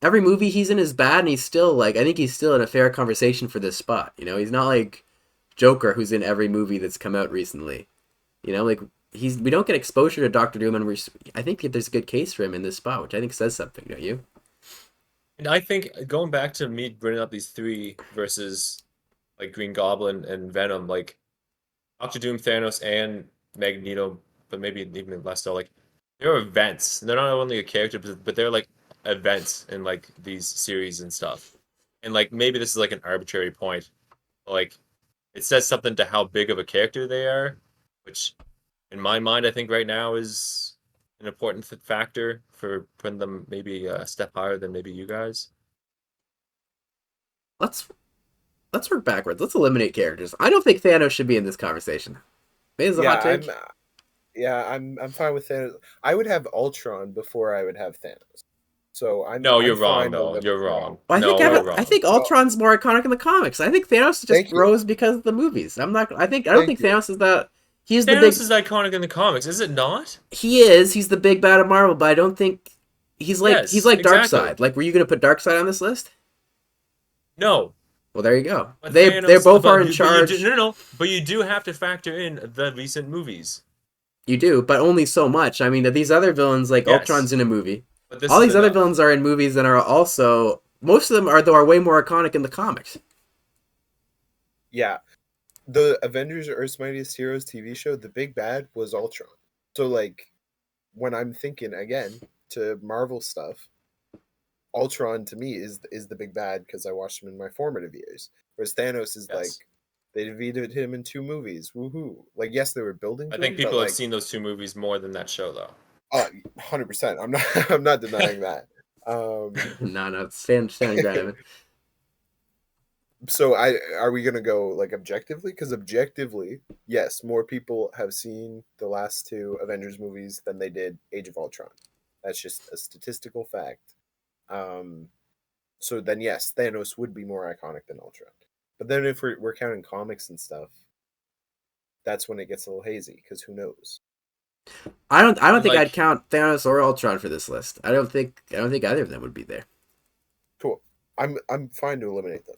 Every movie he's in is bad, and he's still I think he's still in a fair conversation for this spot. You know, he's not like Joker, who's in every movie that's come out recently. You know, like we don't get exposure to Doctor Doom, and I think there's a good case for him in this spot, which I think says something. Don't you? And I think going back to me bringing up these 3 versus like Green Goblin and Venom, like Doctor Doom, Thanos, and Magneto, but maybe even less so, like. They're events. They're not only a character, but they're like events in like these series and stuff. And like maybe this is like an arbitrary point. But, like it says something to how big of a character they are, which in my mind I think right now is an important factor for putting them maybe a step higher than maybe you guys. Let's work backwards. Let's eliminate characters. I don't think Thanos should be in this conversation. Maybe it's a hot take. I'm fine with Thanos. I would have Ultron before I would have Thanos. So you're wrong though. You're wrong. Well, I think Ultron's more iconic in the comics. I think Thanos just rose because of the movies. I don't think Thanos is that. Thanos is iconic in the comics, is it not? He is. He's the big bad of Marvel, but I don't think he's like Darkseid. Like, were you gonna put Darkseid on this list? No. Well, there you go. They both are in charge. But you do have to factor in the recent movies. You do, but only so much. I mean, these other villains, like Ultron's in a movie. All these other villains are in movies that are also... Most of them are way more iconic in the comics. Yeah. The Avengers Earth's Mightiest Heroes TV show, the big bad was Ultron. So, like, when I'm thinking, again, to Marvel stuff, Ultron, to me, is the big bad because I watched him in my formative years. Whereas Thanos is like... They defeated him in 2 movies. Woohoo! Like, yes, they were building. I think people have seen those 2 movies more than that show, though. 100%. I'm not denying that. No, stand ground. So are we gonna go like objectively? Because objectively, yes, more people have seen the last two Avengers movies than they did Age of Ultron. That's just a statistical fact. Um, so then yes, Thanos would be more iconic than Ultron. But then if we're counting comics and stuff, that's when it gets a little hazy. Because who knows? I don't think Like, I'd count Thanos or Ultron for this list. I don't think either of them would be there. Cool. I'm fine to eliminate them.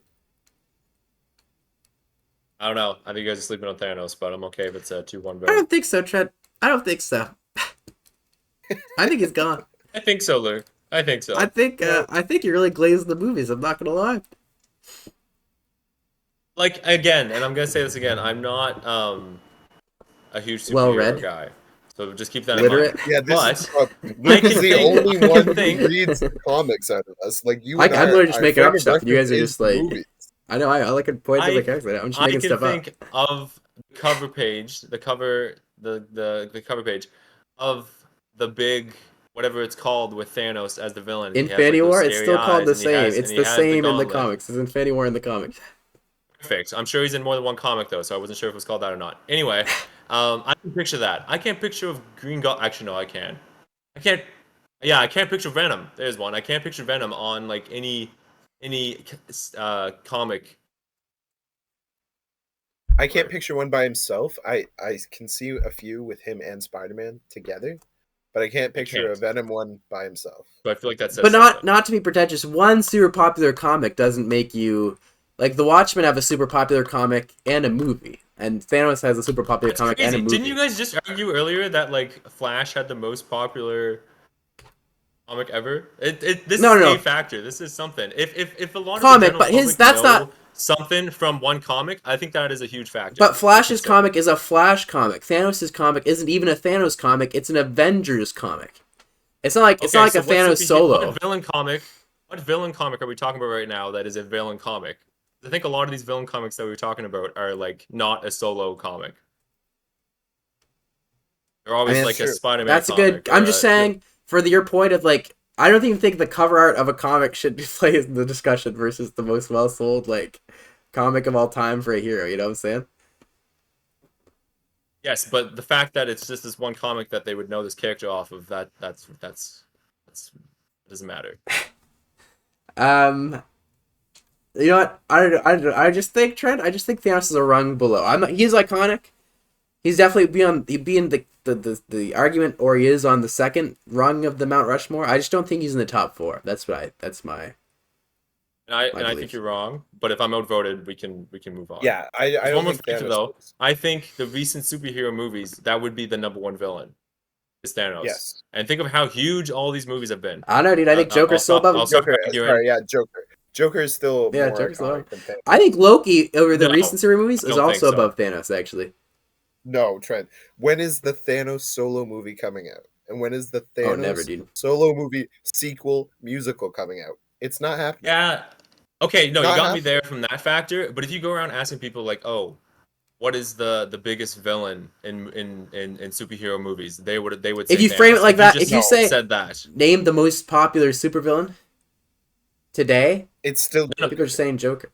I don't know. I think you guys are sleeping on Thanos, but I'm okay if it's a 2-1 I vote. don't think so, Trent. I don't think so. I think he's gone. I think so, Luke. I think so. I think you really glazed the movies. I'm not gonna lie. Like, again, and I'm gonna say this again, I'm not a huge superhero Well-read. guy. So just keep that Literate. in mind. Yeah, But this is I Luke can is the think- only I can one who think- reads the comics out of us. Like you, Like, and I'm I, literally just our making frame up of stuff. You guys reference are is just the like, movies. I know. I like to point to the characters. I'm just I making can stuff up. think of the cover page, the cover page of the big whatever it's called with Thanos as the villain. He has, like, Infinity those War. It's scary still called eyes, the and he same. has- It's and he the has same in the gauntlet. comics. It's Infinity War in the comics. Perfect. I'm sure he's in more than one comic though, so I wasn't sure if it was called that or not. Anyway, I can picture that. I can't picture of Green Goblin. Actually, no, I can. I can't. Yeah, I can't picture Venom. There's one. I can't picture Venom on like any comic. I can't picture one by himself. I can see a few with him and Spider-Man together, but I can't picture can't. a Venom one by himself. So I feel like that says But something. not to be pretentious. One super popular comic doesn't make you like the Watchmen have a super popular comic and a movie, and Thanos has a super popular That's comic crazy. and a movie. Didn't you guys just argue earlier that like Flash had the most popular comic ever? This No, is no. a factor. This is something. If a lot of Comic, the general but his- public that's know not- something from one comic, I think that is a huge factor. But Flash's to consider. comic is a Flash comic. Thanos' comic isn't even a Thanos comic. It's an Avengers comic. It's not like a so Thanos what's solo. What villain comic are we talking about right now that is a villain comic? I think a lot of these villain comics that we were talking about are like not a solo comic. They're always I mean, like that's a true. Spider-Man That's a comic. good. I'm just saying for your point of like, I don't even think the cover art of a comic should be played in the discussion versus the most well sold like comic of all time for a hero. You know what I'm saying? Yes, but the fact that it's just this one comic that they would know this character off of that's doesn't matter. You know what? I just think Trent. I just think Thanos is a rung below. He's iconic. He's definitely he'd be in the argument, or he is on the second rung of the Mount Rushmore. I just don't think he's in the top 4. That's my. And I belief. think you're wrong, but if I'm outvoted, we can move on. Yeah, I There's don't one more think factor Thanos though. is. I think the recent superhero movies that would be the number one villain is Thanos. Yes. And think of how huge all these movies have been. I don't know, dude. I think Joker's still above him. Joker, arguing. sorry, yeah, Joker. Joker is still Yeah, more Joker's low. iconic than Thanos. I think Loki over the No, recent series movies I is don't think also so. above Thanos. Actually, No, Trent. When is the Thanos solo movie coming out? And when is the Thanos never, dude. solo movie sequel musical coming out? It's not happening. Yeah. Okay, no, you Not got me happening. there from that factor. But if you go around asking people like, oh, what is the biggest villain in superhero movies? They would say If you frame it Thanos. like that, just if you say said that, name the most popular supervillain today, It's still people are just saying Joker.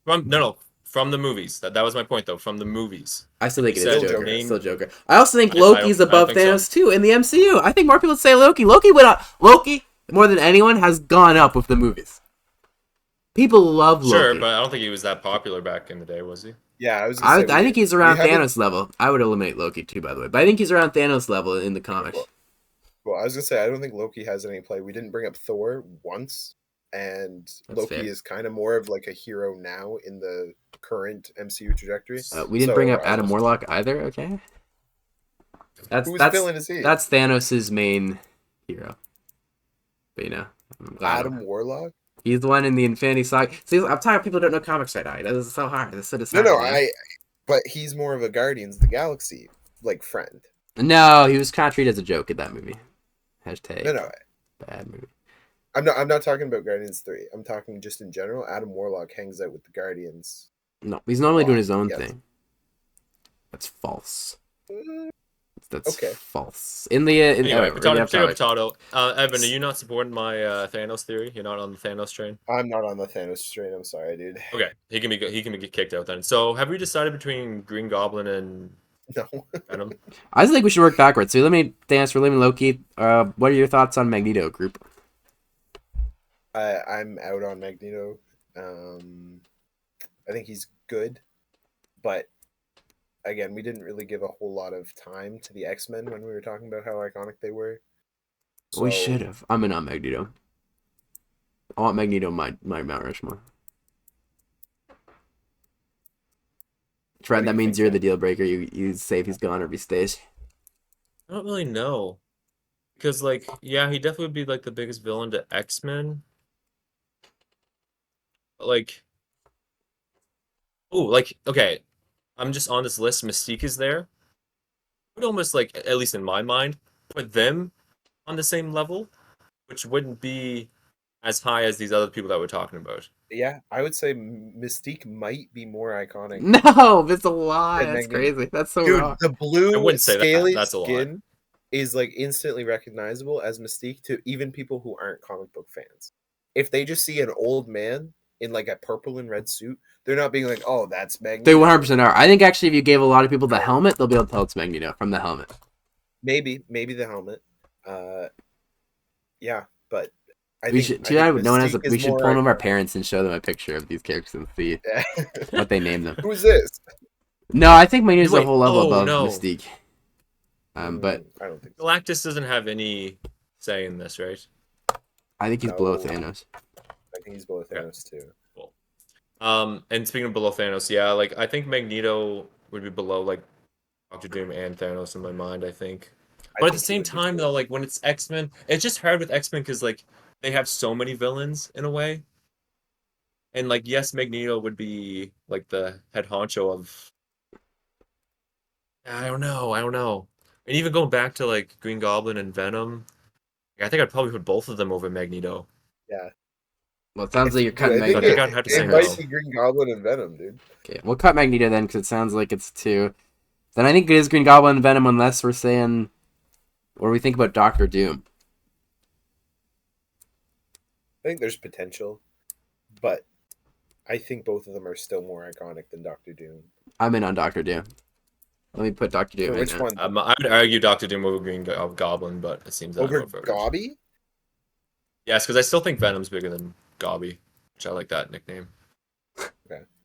from the movies. That was my point though. From the movies. I still think it You is said Joker. name- Still Joker. I also think I Loki's don't above think Thanos too in the MCU. I think more people would say Loki. Loki more than anyone has gone up with the movies. People love Loki. Sure, but I don't think he was that popular back in the day, was he? yeah. I was. Gonna say, I think he's around we haven't- Thanos level. I would eliminate Loki too, by the way. But I think he's around Thanos level in the comics. Well, I was gonna say I don't think Loki has any play. We didn't bring up Thor once, and That's Loki fair. is kind of more of like a hero now in the current MCU trajectory. We didn't So, bring up Adam Warlock either. Okay, Whose villain is he? that's Thanos' main hero. But I'm glad Adam Warlock. he's the one in the Infinity Saga. See, I'm tired. People don't know comics right now. This is so hard. This is No, But he's more of a Guardians of the Galaxy like friend. No, he was kind of treated as a joke in that movie. Hashtag No. bad movie. I'm not talking about Guardians 3. I'm talking just in general. Adam Warlock hangs out with the Guardians. No, he's normally doing his own Yes. thing. That's false. That's Okay. false. In the Anyway, whatever, potato. Evan, are you not supporting my Thanos theory? You're not on the Thanos train? I'm not on the Thanos train. I'm sorry, dude. Okay, he can be kicked out then. So, have we decided between Green Goblin and No. Venom? I just think we should work backwards. So let me dance for living Loki. What are your thoughts on Magneto group? I'm out on Magneto. I think he's good, but again, we didn't really give a whole lot of time to the X-Men when we were talking about how iconic they were. We So, should have. I'm in on Magneto. I want Magneto my Mount Rushmore. Trent, do that you means think, you're the Ken? deal breaker. You say if he's gone or if he stays. I don't really know because, like, yeah, he definitely would be like the biggest villain to X-Men. But, like, oh, like, okay, I'm just on this list. Mystique is there. I would almost like, at least in my mind, put them on the same level, which wouldn't be as high as these other people that we're talking about. Yeah, I would say Mystique might be more iconic No, that's a lie. than That's Magneto. crazy. That's so Dude, wrong. the I blue wouldn't say that. scaly That's a lie. skin is like instantly recognizable as Mystique to even people who aren't comic book fans. If they just see an old man in like a purple and red suit, they're not being like, "Oh, that's They Magneto." 100% are. I think actually, if you gave a lot of people the helmet, they'll be able to tell it's Magneto from the helmet. Maybe the helmet. Yeah, but I We think should. I think No one has. Mystique is We should more pull one of our iconic. parents and show them a picture of these characters and see Yeah. what they name them. Who's this? No, I think Magneto's a Wait, whole level oh, above no. Mystique. But I don't think so. Galactus doesn't have any say in this, right? I think he's below No. Thanos. I think he's below Thanos too. Cool. And speaking of below Thanos, yeah, like I think Magneto would be below like Doctor Doom and Thanos in my mind, I think. I But at the think he same would be time, too. though, like when it's X-Men, it's just hard with X-Men because like they have so many villains in a way. And like yes, Magneto would be like the head honcho of I don't know. And even going back to like Green Goblin and Venom, I think I'd probably put both of them over Magneto. Yeah. Well, it sounds like you're Dude, cutting I think So I think Magneto. I'd have to say it might no. be Green Goblin and Venom, dude. Okay, we'll cut Magneto then because it sounds like it's two. Then I think it is Green Goblin and Venom unless we're saying, or we think about Doctor Doom. I think there's potential, but I think both of them are still more iconic than Doctor Doom. I'm in on Doctor Doom. Let me put Doctor Doom For in which now. one? I would argue Doctor Doom over Goblin, but it seems that I'm Over outvoted. Gobby? Yes, because I still think Venom's bigger than Gobby, which I like that nickname.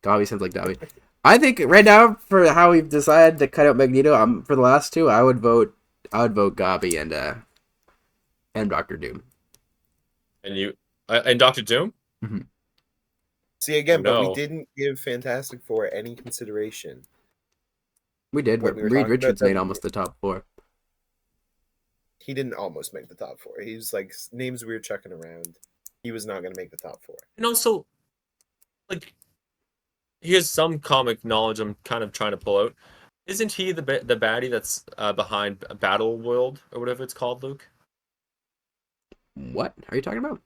Dobby sounds like Dobby. I think right now for how we've decided to cut out Magneto, for the last two, I would vote Gobby and Doctor Doom. And you and Doctor Doom? See again, but we No. didn't give Fantastic Four any consideration. We did. When But we were Reed talking about Richards made them- almost the top four. He didn't almost make the top four. He was like names we were checking around. He was not going to make the top four. And also, like, here's some comic knowledge I'm kind of trying to pull out. Isn't he the baddie that's behind Battle World or whatever it's called, Luke? What are you talking about?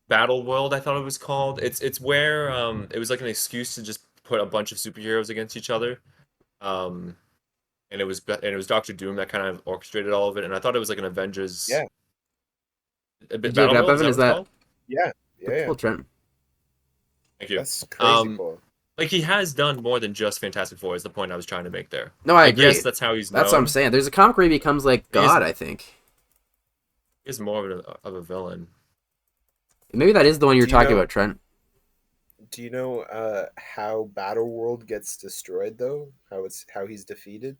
Battle World, I thought it was called. It's where it was like an excuse to just put a bunch of superheroes against each other. And it was Doctor Doom that kind of orchestrated all of it, and I thought it was like an Avengers. Yeah. Did you Battle look up, World, Evan? is Is that that? what it's called? Yeah. Full Trent. Thank you. That's crazy cool. Like he has done more than just Fantastic Four. Is the point I was trying to make there. No, I Like, agree. yes, that's how he's That's what I'm known. saying. There's a comic where he becomes like He is- God. I think He's more of a villain. maybe that is the one you're Do you talking know- about, Trent. Do you know how Battle World gets destroyed though? How he's defeated?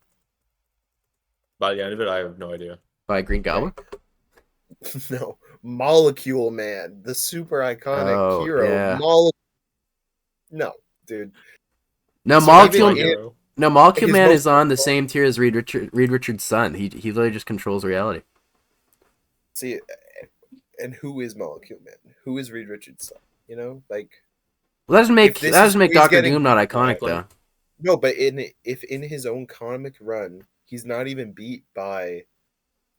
By the end of it, I have no idea. By Green Goblin. No, Molecule Man, the super iconic Oh, hero. yeah. No, dude. No, So Molecule. even in- No, Molecule his Man most- is on the same tier as Reed Richards' son. He literally just controls reality. See, and who is Molecule Man? Who is Reed Richards' son? You know, like Well, that doesn't make If this that doesn't is make who he's Doctor getting- Doom not iconic Like- though. no, but if in his own comic run, he's not even beat by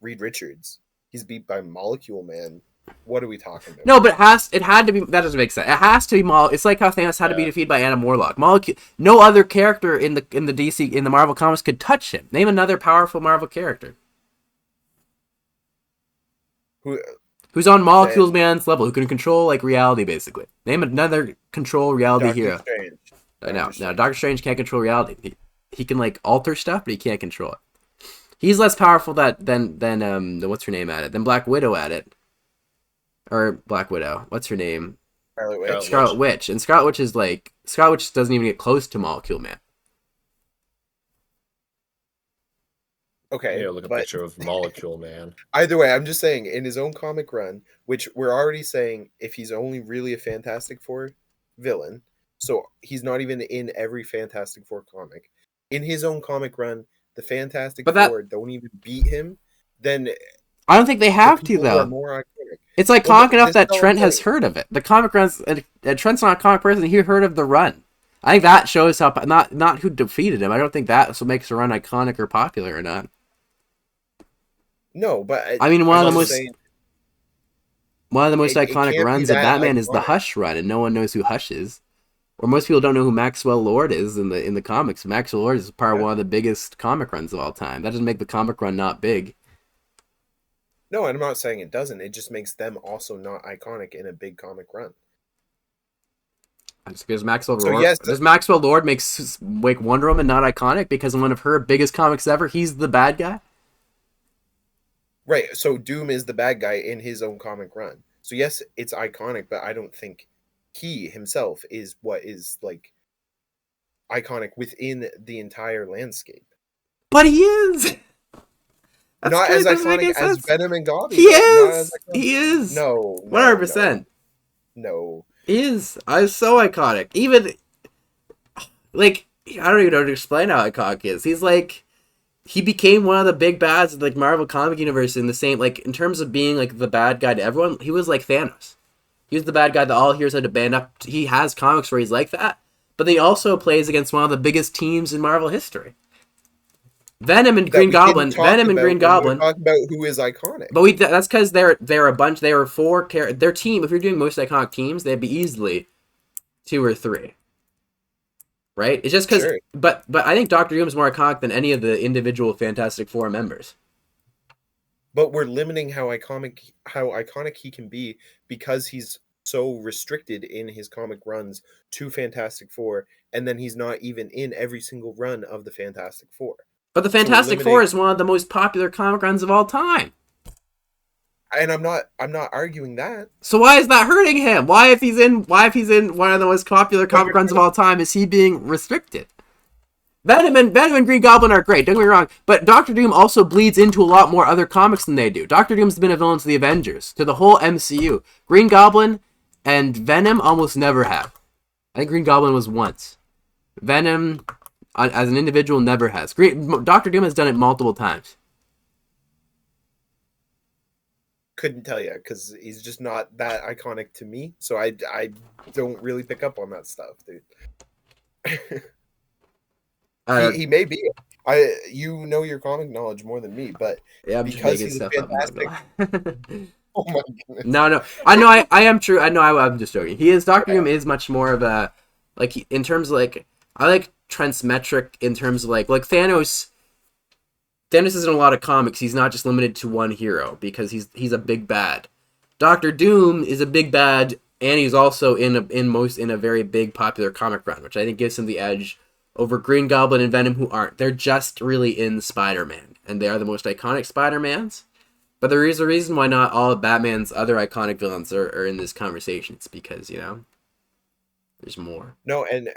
Reed Richards. He's beat by Molecule Man. what are we talking about? No, but it had to be. That doesn't make sense. It has to be It's like how Thanos had to be defeated by Adam Warlock. No other character in the DC in the Marvel comics could touch him. Name another powerful Marvel character who's on Molecule Man's level, who can control like reality, basically. Name another control reality hero. No, Doctor Strange can't control reality. He can like alter stuff, but he can't control it. He's less powerful than what's her name at it, than Black Widow at it. Or Black Widow. What's her name? Scarlet Witch. And Scarlet Witch doesn't even get close to Molecule Man. Okay. Look a picture of Molecule Man. Either way, I'm just saying, in his own comic run, which we're already saying, if he's only really a Fantastic Four villain, so he's not even in every Fantastic Four comic. In his own comic run, the Fantastic Four don't even beat him, then I don't think they have to, though. It's like iconic enough that Trent has heard of it. The comic runs, Trent's not a comic person. He heard of the run. I think that shows how not who defeated him. I don't think that's what makes the run iconic or popular or not. No, but I mean, one of the most iconic runs of Batman is the Hush run, and no one knows who Hush is. Or most people don't know who Maxwell Lord is in the comics. Maxwell Lord is part of one of the biggest comic runs of all time. That doesn't make the comic run not big. No, and I'm not saying it doesn't. It just makes them also not iconic in a big comic run. Because does Maxwell Lord make Wonder Woman not iconic because in one of her biggest comics ever, he's the bad guy? Right, so Doom is the bad guy in his own comic run. So yes, it's iconic, but I don't think he himself is what is like iconic within the entire landscape. But he is. That's not as iconic as Venom and Goblin. He is. No. 100%. No. He is. I was so iconic. Even, like, I don't even know how to explain how iconic he is. He's like, he became one of the big bads of the Marvel comic universe in the same, like, in terms of being, like, the bad guy to everyone. He was like Thanos. He was the bad guy that all heroes had to band up. He has comics where he's like that. But he also plays against one of the biggest teams in Marvel history. Venom and Green Goblin. Talking about who is iconic. But that's because they're a bunch. They were their team. If you're doing most iconic teams, they'd be easily 2 or 3. Right? It's just because. Sure. But I think Doctor Doom is more iconic than any of the individual Fantastic Four members. But we're limiting how iconic he can be because he's so restricted in his comic runs to Fantastic Four, and then he's not even in every single run of the Fantastic Four. But the Fantastic Four is one of the most popular comic runs of all time. And I'm not arguing that. So why is that hurting him? Why if he's in one of the most popular comic runs of all time is he being restricted? Venom and Green Goblin are great, don't get me wrong, but Doctor Doom also bleeds into a lot more other comics than they do. Doctor Doom's been a villain to the Avengers, to the whole MCU. Green Goblin and Venom almost never have. I think Green Goblin was once. Venom, as an individual, never has. Doctor Doom has done it multiple times. Couldn't tell you, because he's just not that iconic to me, so I don't really pick up on that stuff, dude. He may be. You know your comic knowledge more than me, but yeah, because he's fantastic. Oh my goodness. No. I know I am true. I know I'm just joking. Doctor Doom is much more of a, like, in terms of, like, I like Trent's metric in terms of like Thanos. Thanos is in a lot of comics. He's not just limited to one hero because he's a big bad. Doctor Doom is a big bad, and he's also in a very big popular comic run, which I think gives him the edge over Green Goblin and Venom, who aren't. They're just really in Spider-Man, and they are the most iconic Spider-Mans. But there is a reason why not all of Batman's other iconic villains are in this conversation. It's because, there's more. No, and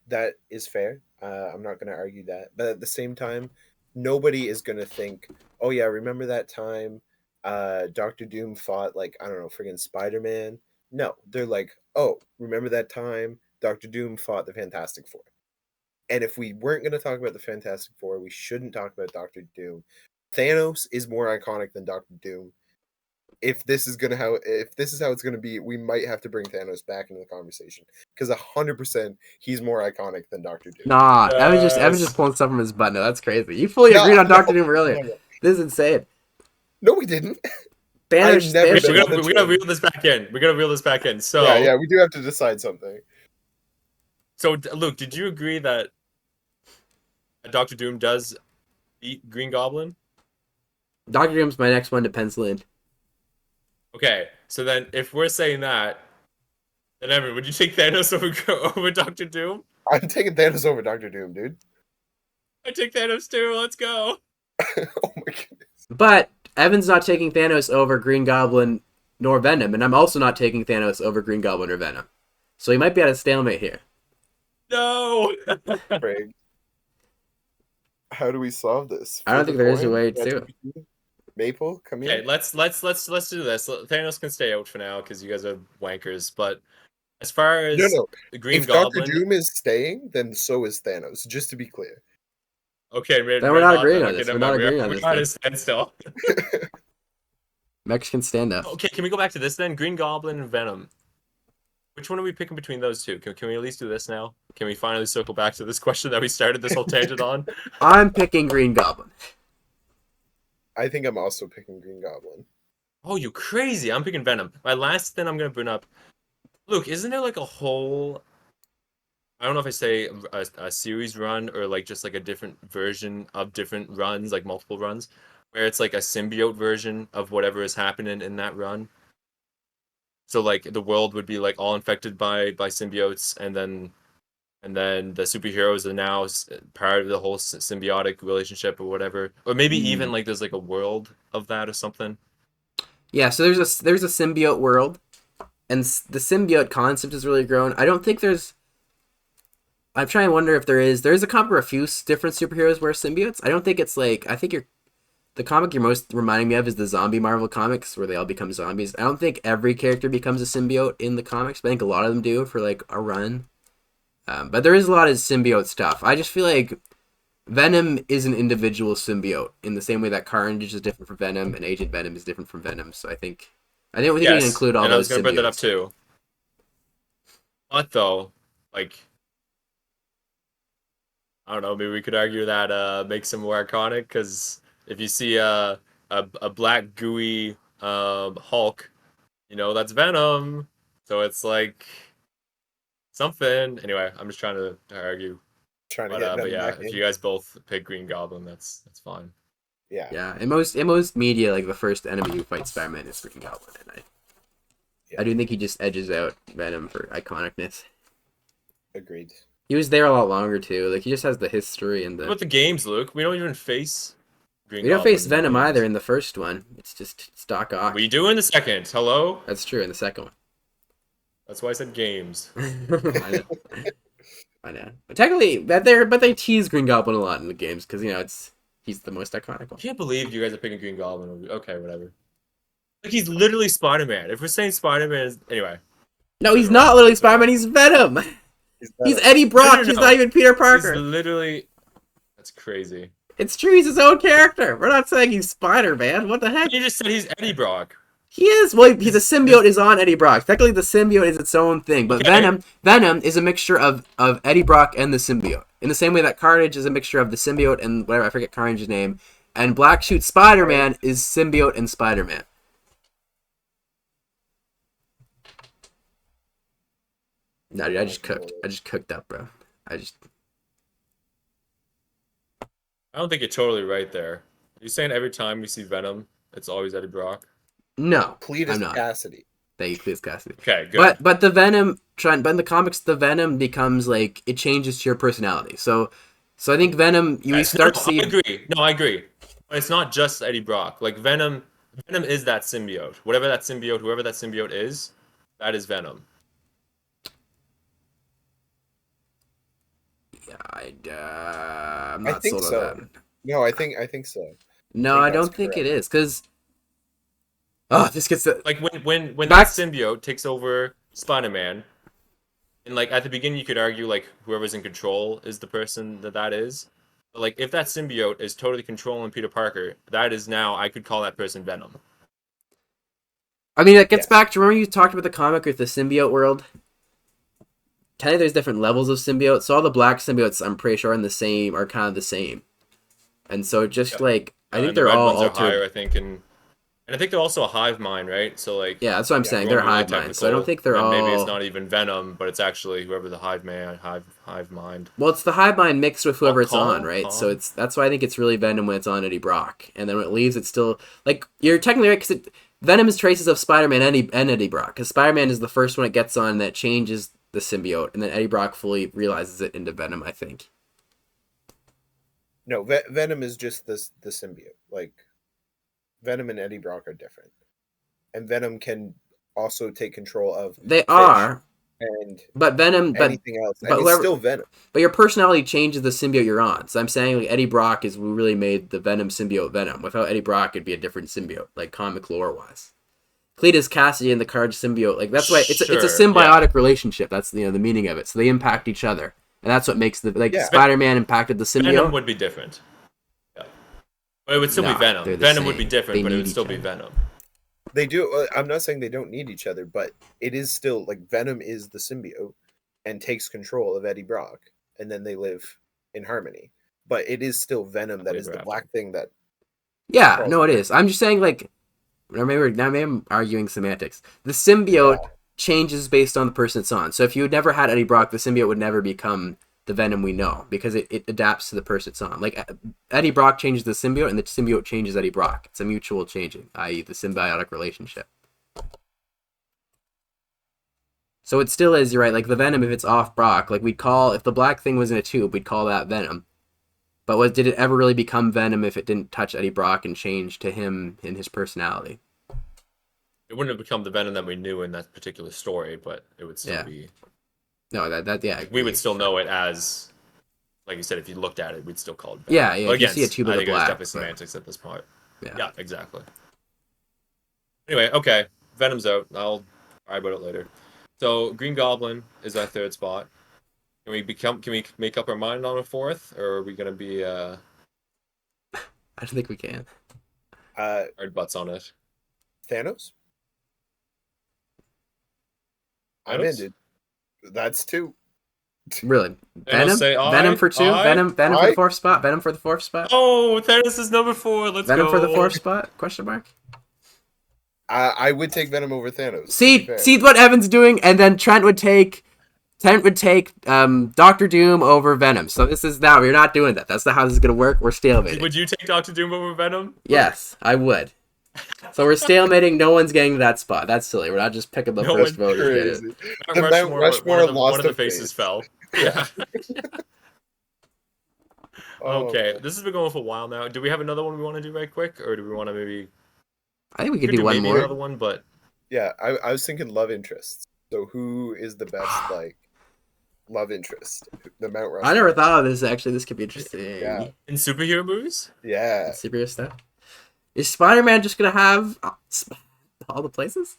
that is fair. I'm not going to argue that. But at the same time, nobody is going to think, oh yeah, remember that time Doctor Doom fought, friggin' Spider-Man? No, they're like, oh, remember that time Doctor Doom fought the Fantastic Four? And if we weren't going to talk about the Fantastic Four, we shouldn't talk about Doctor Doom. Thanos is more iconic than Doctor Doom. If this is how it's going to be, we might have to bring Thanos back into the conversation, because 100% he's more iconic than Doctor Doom. Nah, Evan's just pulling stuff from his butt. No, that's crazy. You fully agreed on Doctor Doom earlier. No. This is insane. No, we didn't. Thanos. never Thanos said We that. gotta reel this back in. We gotta reel this back in. So Yeah, we do have to decide something. So Luke, did you agree that Doctor Doom does beat Green Goblin? Doctor Doom's my next one to pencil in. Okay, so then if we're saying that, then Evan, would you take Thanos over Doctor Doom? I'm taking Thanos over Doctor Doom, dude. I take Thanos too. Let's go. Oh my goodness. But Evan's not taking Thanos over Green Goblin nor Venom, and I'm also not taking Thanos over Green Goblin or Venom. So he might be at a stalemate here. No. Craig. How do we solve this? I don't think there is a way Flip a to. coin? Maple, come here. Okay, let's do this. Thanos can stay out for now because you guys are wankers. But as far as No. the Green If Goblin, Doctor Doom is staying, then so is Thanos. Just to be clear. okay, Then we're not agreeing on this. We're not agreeing on We're this. not at a standstill. Mexican standoff. Okay, can we go back to this then? Green Goblin and Venom. Which one are we picking between those two? Can we at least do this now? Can we finally circle back to this question that we started this whole tangent on? I'm picking Green Goblin. I think I'm also picking Green Goblin. Oh, you crazy! I'm picking Venom. My last thing I'm gonna bring up, Luke, isn't there like a whole? I don't know if I say a series run or like just like a different version of different runs, like multiple runs, where it's like a symbiote version of whatever is happening in that run. So like the world would be like all infected by symbiotes, and then the superheroes are now part of the whole symbiotic relationship or whatever, or maybe even like there's like a world of that or something. Yeah, so there's a symbiote world, and the symbiote concept has really grown. I don't think there's. I'm trying to wonder if there is. There is a comic where a few different superheroes wear symbiotes. I don't think it's like. I think the comic you're most reminding me of is the zombie Marvel comics where they all become zombies. I don't think every character becomes a symbiote in the comics, but I think a lot of them do for like a run. But there is a lot of symbiote stuff. I just feel like Venom is an individual symbiote in the same way that Carnage is different from Venom and Agent Venom is different from Venom. So I think we can include all and those I was gonna bring that up symbiotes. too. But though, like, I don't know, maybe we could argue that makes him more iconic because if you see a black gooey Hulk, that's Venom. So it's like something. Anyway, I'm just trying to argue. Trying to But get them yeah, back if in. you guys both pick Green Goblin, that's fine. Yeah. Yeah, in most media, like the first enemy who fights Spider-Man is Green Goblin, and I do think he just edges out Venom for iconicness. Agreed. He was there a lot longer too. Like he just has the history and What the. about the games, Luke? We don't even face Green We don't Goblin face in the Venom games. either in the first one. It's just stock Ock. We do in the second. Hello? That's true in the second one. That's why I said games. I know. But technically, but they tease Green Goblin a lot in the games because he's the most iconic I one. can't believe you guys are picking Green Goblin. Okay, whatever. Like he's literally Spider-Man. If we're saying Spider-Man is anyway. No, he's not literally Spider-Man. He's Venom. He's Eddie Brock. No. He's not even Peter Parker. He's literally. That's crazy. It's true. He's his own character. We're not saying he's Spider-Man. What the heck? You just said he's Eddie Brock. He is. Well, he's a symbiote is on Eddie Brock. Technically, the symbiote is its own thing. But Okay. Venom is a mixture of Eddie Brock and the symbiote. In the same way that Carnage is a mixture of the symbiote and whatever, I forget Carnage's name. And Black Suit Spider-Man is symbiote and Spider-Man. No, dude, I just cooked up, bro. I don't think you're totally right there. You're saying every time we see Venom, it's always Eddie Brock. No, Cletus I'm not. Cassidy. Thank you, Cletus Cassidy. Okay, good. But the Venom but in the comics, the Venom becomes like it changes to your personality. So I think Venom you start to see. I agree. But it's not just Eddie Brock. Like Venom is that symbiote. Whoever that symbiote is, that is Venom. Yeah, I'm not think sold on so. that. No, I think so. No, I don't think it is because. Oh, this gets the. Like when Back- that symbiote takes over Spider-Man, and like at the beginning you could argue like whoever's in control is the person that is. But like if that symbiote is totally controlling Peter Parker, that is now I could call that person Venom. I mean, it gets Yes. back to remember you talked about the comic with the symbiote world. Technically, there's different levels of symbiotes. So all the black symbiotes, I'm pretty sure, are kind of the same. And so just Yep. like I think And the they're red all ones are altered. higher, I think, and And I think they're also a hive mind, right? So like, Yeah, that's what I'm Yeah, saying. you They're want to be really hive minds, so I don't technical, think they're then maybe it's all. not even venom, but it's actually whoever the hive mind. Well, it's the hive mind mixed with whoever it's on, Column? right? So Column? that's why I think it's really Venom when it's on Eddie Brock, and then when it leaves, it's still like you're technically right because Venom is traces of Spider-Man and Eddie Brock because Spider-Man is the first one it gets on that changes the symbiote, and then Eddie Brock fully realizes it into Venom. I think. No, Venom is just the symbiote. Like Venom and Eddie Brock are different, and Venom can also take control of They Fish are, and but Venom, anything else, and but it's whoever, still Venom. but your personality changes the symbiote you're on. So I'm saying like Eddie Brock is who really made the Venom symbiote Venom. Without Eddie Brock, it'd be a different symbiote, like comic lore wise. Cletus Cassidy and the Carnage symbiote, like that's why it's a Sure, symbiotic relationship. That's the meaning of it. So they impact each other, and that's what makes the Yeah. Spider-Man impacted the Venom symbiote. would be different. Yeah. But it would still be Nah, Venom. they're the Venom would same. be different, They but it need would still each be other. Venom. They do. I'm not saying they don't need each other, but it is still like Venom is the symbiote and takes control of Eddie Brock, and then they live in harmony. But it is still Venom that is the Ever black thing that. Yeah, crawls no, it around. is. I'm just saying like, maybe I'm arguing semantics. The symbiote changes based on the person it's on. So if you had never had Eddie Brock, the symbiote would never become the Venom we know because it adapts to the person it's on. Like Eddie Brock changes the symbiote, and the symbiote changes Eddie Brock. It's a mutual changing, i.e., the symbiotic relationship. So it still is. You're right. Like the Venom, if it's off Brock, like we'd call if the black thing was in a tube, we'd call that Venom. But did it ever really become Venom if it didn't touch Eddie Brock and change to him in his personality? It wouldn't have become the Venom that we knew in that particular story, but it would still Yeah. be. No, yeah. We would still know it as, like you said, if you looked at it, we'd still call it Venom. Yeah, yeah. But If you again, see a tube I of the think it's black, definitely but- semantics at this point. Yeah. Yeah, exactly. Anyway, okay, Venom's out. I'll cry about it later. So Green Goblin is our third spot. Can we make up our mind on a fourth, or are we gonna be I don't think we can. hard butts on it? Thanos. I'm in, Thanos? dude. That's two. Really, Thanos say aye, Venom for two, aye, Venom for aye. the fourth spot, Venom for the fourth spot, Oh, Thanos is number 4. Let's Venom go. for the fourth spot? Question mark. I would take Venom over Thanos. to be See fair. what Evan's doing, and then Trent would take Doctor Doom over Venom. So this is now we're not doing that. That's not how this is gonna work. We're stalemating. Would you take Doctor Doom over Venom? Yes, I would. So we're stalemating. No one's getting to that spot. That's silly. We're not just picking the No first one- vote. Get it. Crazy. Mount The Mount Rushmore, Rushmore one of lost the a faces face. fell. Yeah. Oh, Okay, man. this has been going for a while now. Do we have another one we want to do right quick, or do we want to maybe I think we could do one maybe more. another one? But Yeah, I was thinking love interests. So who is the best like love interest? The Mount Rushmore. I never thought of this. Actually, this could be interesting. Yeah. in superhero movies, Yeah. Superhero stuff. Is Spider-Man just gonna have all the places?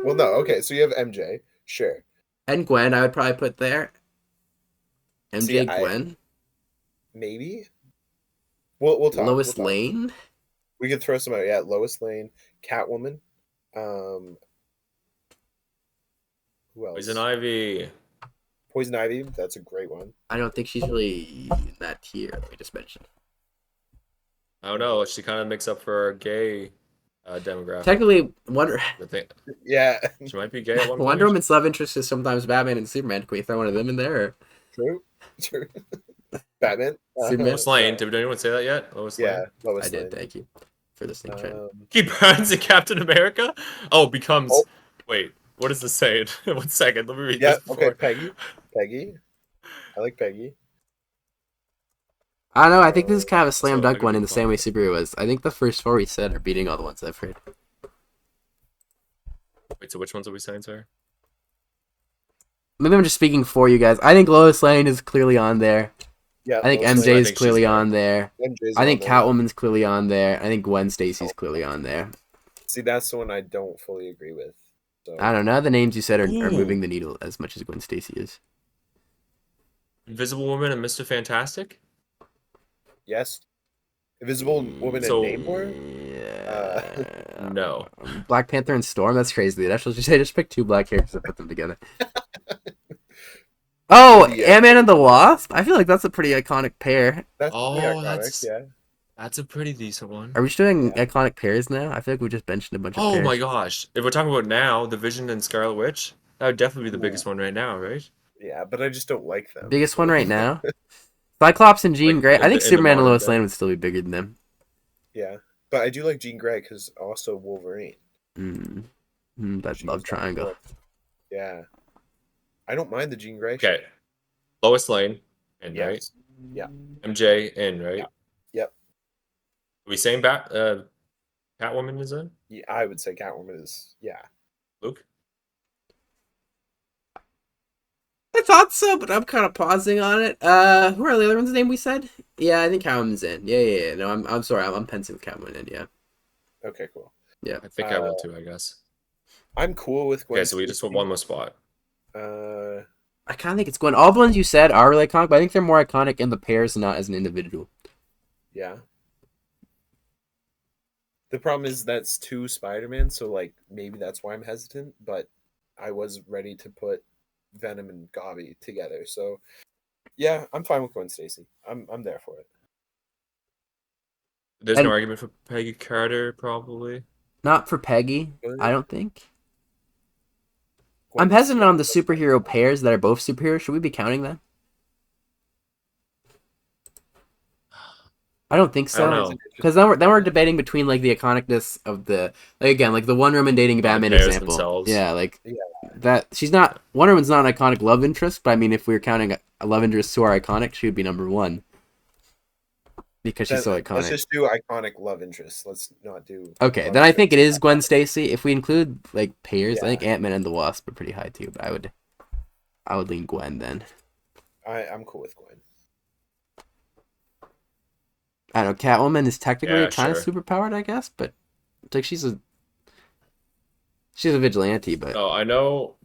Well, no. Okay, so you have MJ. Sure. And Gwen, I would probably put there. MJ, See, Gwen, Maybe. We'll talk. Lois we'll talk. Lane. We could throw some out. Yeah, Lois Lane, Catwoman. Who else? Poison Ivy. Poison Ivy. That's a great one. I don't think she's really in that tier that we just mentioned. I don't know. She kind of makes up for our gay demographic. Technically, Wonder I think Yeah. she might be gay at one point. Wonder Woman's love interest is sometimes Batman and Superman. Can we throw one of them in there? Or? True. True. Batman. Superman. Lois Lane. Did anyone say that yet? Lois Lane. Yeah, Lois I did. Lane. Thank you for listening, Trent. He burns in Captain America. Oh, becomes. Oh. Wait, what does this say? 1 second. Let me read Yeah. this. Before. Okay. Peggy. I like Peggy. I don't know. I think this is kind of a slam So, dunk like, one in the same way Superhero was. I think the first four we said are beating all the ones I've heard. Wait, so which ones are we saying, sir? Maybe I'm just speaking for you guys. I think Lois Lane is clearly on there. Yeah. I think Lois MJ Lane. is think she's clearly there. on there. MJ's I think on there. Catwoman's clearly on there. I think Gwen Stacy's clearly on there. See, that's the one I don't fully agree with. So I don't know. The names you said are Ooh. moving the needle as much as Gwen Stacy is. Invisible Woman and Mr. Fantastic. yes, Invisible Woman So- and Namor. Yeah. No. Black Panther and Storm. That's crazy. They just pick two black characters and put them together. Oh, Yeah. Ant-Man and the Wasp. I feel like that's a pretty iconic pair. That's Oh, pretty iconic, that's- yeah. That's a pretty decent one. Are we just doing Yeah. iconic pairs now? I feel like we just mentioned a bunch of Oh pairs. my gosh. If we're talking about now, the Vision and Scarlet Witch, that would definitely be the biggest one right now, right? Yeah, but I just don't like them. Biggest one so- right now? Cyclops and Jean Like Grey. I think in the Superman and modern Lois day. Lane would still be bigger than them. Yeah, but I do like Jean Grey because also Wolverine. That She love was triangle. cool. Yeah, I don't mind the Jean Grey. Okay. Lois Lane in, right? Yes. Yeah. MJ in, right? Yeah. Yep. Are we saying Catwoman is in? Yeah, I would say Catwoman is. Yeah. Luke? I thought so, but I'm kind of pausing on it. Who are the other ones' name we said? Yeah, I think Catwoman's in. Yeah. No, I'm sorry. I'm penciling Catwoman in. Yeah. Okay. Cool. Yeah. I think I will too, I guess. I'm cool with Gwen. Okay, so we just want one more spot. I kind of think it's Gwen. All the ones you said are really iconic, but I think they're more iconic in the pairs, not as an individual. Yeah. The problem is that's two Spider-Man, so like maybe that's why I'm hesitant. But I was ready to put Venom and Gabi together, so yeah, I'm fine with Gwen Stacy. I'm there for it. There's And- no argument for Peggy Carter, probably. Not for Peggy, I don't think. I'm Gwen's- hesitant on the superhero pairs that are both superheroes. Should we be counting them? I don't think I don't so. know. Because then we're debating between like the iconicness of the like the Wonder Woman dating Batman pairs example. themselves. Yeah, like Yeah. that. She's not Wonder Woman's not an iconic love interest, but I mean, if we were counting a love interest who are iconic, she would be number one because she's so Let's iconic. just do iconic love interests. Let's not do. Okay, love then I think it interests. is Gwen Stacy. If we include like pairs, I Yeah. think Ant-Man and the Wasp are pretty high too. But I would lean Gwen then. I'm cool with Gwen. I don't know. Catwoman is technically Yeah, kind of sure. superpowered, I guess, but it's like she's a vigilante. But Oh, I know,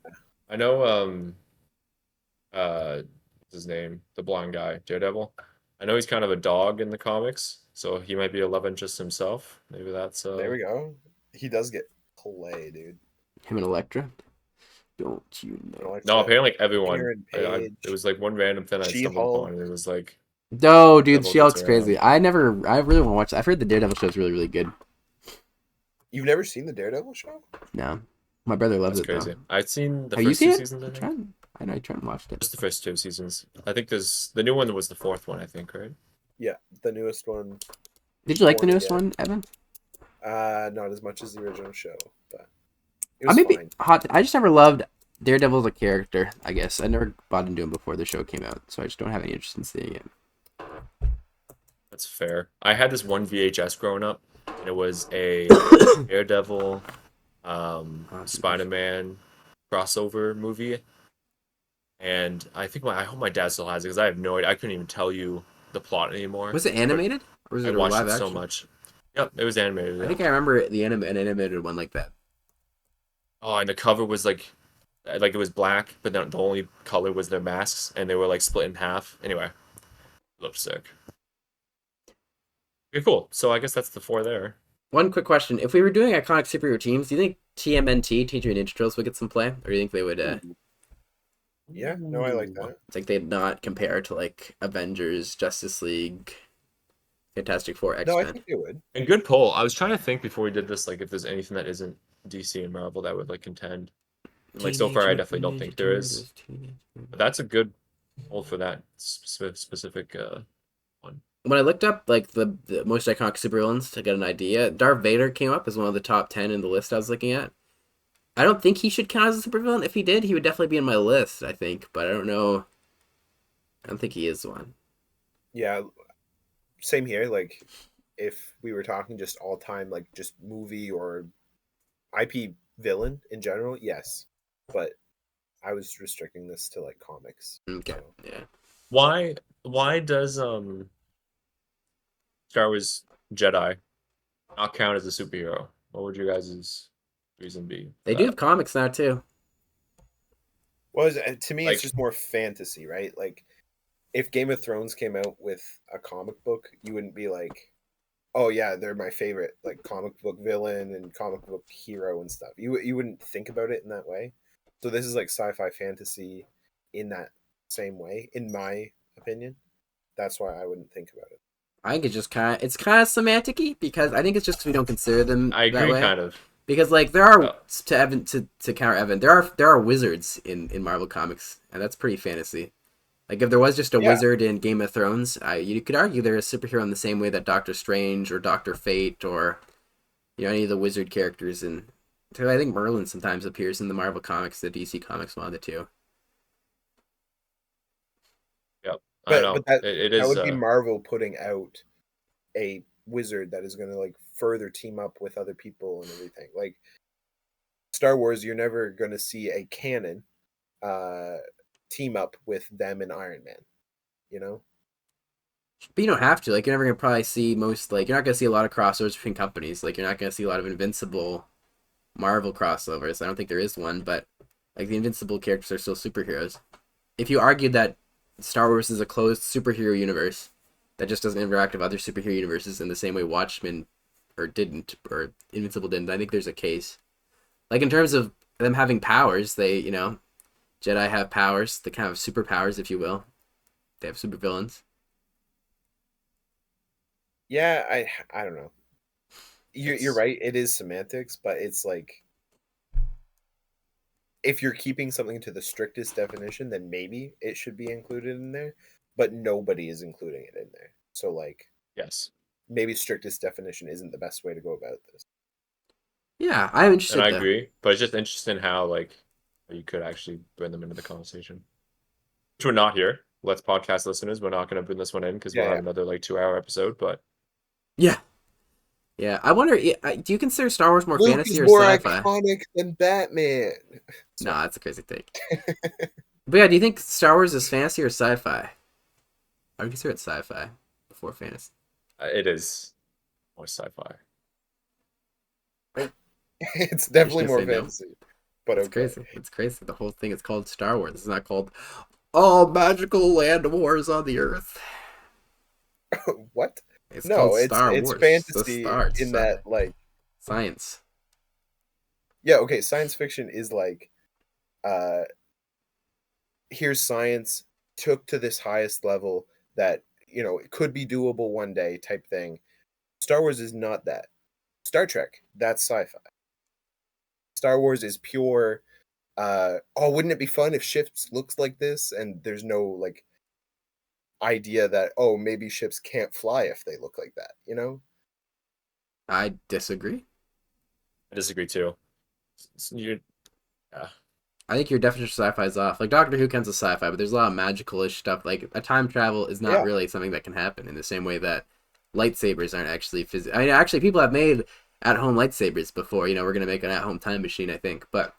what's his name? The blonde guy, Daredevil. I know he's kind of a dog in the comics, so he might be a love interest himself. Maybe that's There we go. He does get play, dude. him and Elektra, don't you I know? don't like No, that. apparently like everyone. Aaron It Page. was like one random thing I stumbled She-Hulk. upon, and it was like, No, dude, Daredevil She-Hulk's gets crazy. I really want to watch. I've heard the Daredevil show is really, really good. You've never seen the Daredevil show? No, my brother loves that's it crazy. though. I'd seen the Have you first seen two it? seasons, I think. Trent? I know Trent watched it. Just the first two seasons. I think there's the new one was the fourth one, I think, right? Yeah, the newest one. Did you like the Born newest Again. one, Evan? Not as much as the original show, but it I was may be fine. hot. I just never loved Daredevil as a character. I guess I never bought into him before the show came out, so I just don't have any interest in seeing it. That's fair. I had this one VHS growing up, and it was a Daredevil, Spider-Man crossover movie. And I hope my dad still has it because I have no idea. I couldn't even tell you the plot anymore. Was it animated or was I it a watched live it action? so much. Yep, it was animated. I Yeah. think I remember an animated one like that. Oh, and the cover was like it was black, but then the only color was their masks, and they were like split in half. Anyway, looked sick. Okay, cool. So I guess that's the four there. One quick question: if we were doing iconic superhero teams, do you think TMNT, Teenage Mutant Ninja Turtles, would get some play, or do you think they would? Yeah, no, I like that. It's like they'd not compare to like Avengers, Justice League, Fantastic Four, No, I X-Men. think it would. And good poll. I was trying to think before we did this, like if there's anything that isn't DC and Marvel that would like contend. And, like so far, I definitely don't think there is. But that's a good poll for that specific one. When I looked up like the most iconic supervillains to get an idea, Darth Vader came up as one of the top 10 in the list I was looking at. I don't think he should count as a supervillain. If he did, he would definitely be in my list, I think. But I don't know. I don't think he is one. Yeah, same here. Like, if we were talking just all time, like just movie or IP villain in general, yes. But I was restricting this to like comics. Okay, so. yeah. Why does Star Wars Jedi not count as a superhero? What would you guys' reason be? They do have comics now, too. Well, to me, Like- it's just more fantasy, right? Like, if Game of Thrones came out with a comic book, you wouldn't be like, "Oh yeah, they're my favorite like comic book villain and comic book hero and stuff." You wouldn't think about it in that way. So this is like sci-fi fantasy in that same way, in my opinion. That's why I wouldn't think about it. I think it's kind of semantic-y because I think it's just 'cause we don't consider them I that agree, way. kind of. Because like there are Uh, to counter Evan, there are wizards in Marvel comics, and that's pretty fantasy. Like if there was just a Yeah. wizard in Game of Thrones, you could argue they're a superhero in the same way that Doctor Strange or Doctor Fate or any of the wizard characters in. So I think Merlin sometimes appears in the Marvel comics, the DC comics one of the two. Yep. I But know. that It that is. would be Marvel putting out a wizard that is going to like further team up with other people and everything. Like Star Wars, you're never going to see a canon uh team up with them and Iron Man, you know? But you don't have to. Like you're never gonna probably see you're not gonna see a lot of crossovers between companies. Like you're not gonna see a lot of Invincible Marvel crossovers. I don't think there is one, but like the Invincible characters are still superheroes. If you argued that Star Wars is a closed superhero universe that just doesn't interact with other superhero universes in the same way Watchmen or Invincible didn't, I think there's a case. Like in terms of them having powers, Jedi have powers, the kind of superpowers, if you will. They have supervillains. Yeah, I don't know. You're It's right. It is semantics, but it's like if you're keeping something to the strictest definition, then maybe it should be included in there. But nobody is including it in there. So like yes, maybe strictest definition isn't the best way to go about this. Yeah, I'm and interested I though. agree. But it's just interesting how you could actually bring them into the conversation. Which we're not here. Let's podcast listeners. We're not going to bring this one in because we'll Yeah, have yeah. another 2-hour episode. But Yeah, yeah. I wonder, do you consider Star Wars more Luke fantasy is or more sci-fi? iconic than Batman. No, Sorry. that's a crazy take. But yeah, do you think Star Wars is fantasy or sci-fi? I would consider it sci-fi before fantasy. it is more sci-fi. It's You're just definitely gonna more say no? fantasy. But That's okay. crazy. It's crazy. The whole thing is called Star Wars. It's not called all magical land wars on the Earth. What? It's called No, Star it's Wars. The fantasy stars. in that like Science. yeah, okay, science fiction is like uh here's science took to this highest level that, it could be doable one day type thing. Star Wars is not that. Star Trek, that's sci-fi. Star Wars is pure oh, wouldn't it be fun if ships looks like this and there's no like idea that oh, maybe ships can't fly if they look like that, you know? I disagree. I disagree too. You, yeah. I think your definition of sci-fi is off. Like Doctor Who counts as sci-fi, but there's a lot of magical-ish stuff. Like a time travel is not Yeah. really something that can happen in the same way that lightsabers aren't actually physical. I mean, actually, people have made at-home lightsabers before. We're gonna make an at-home time machine, I think. But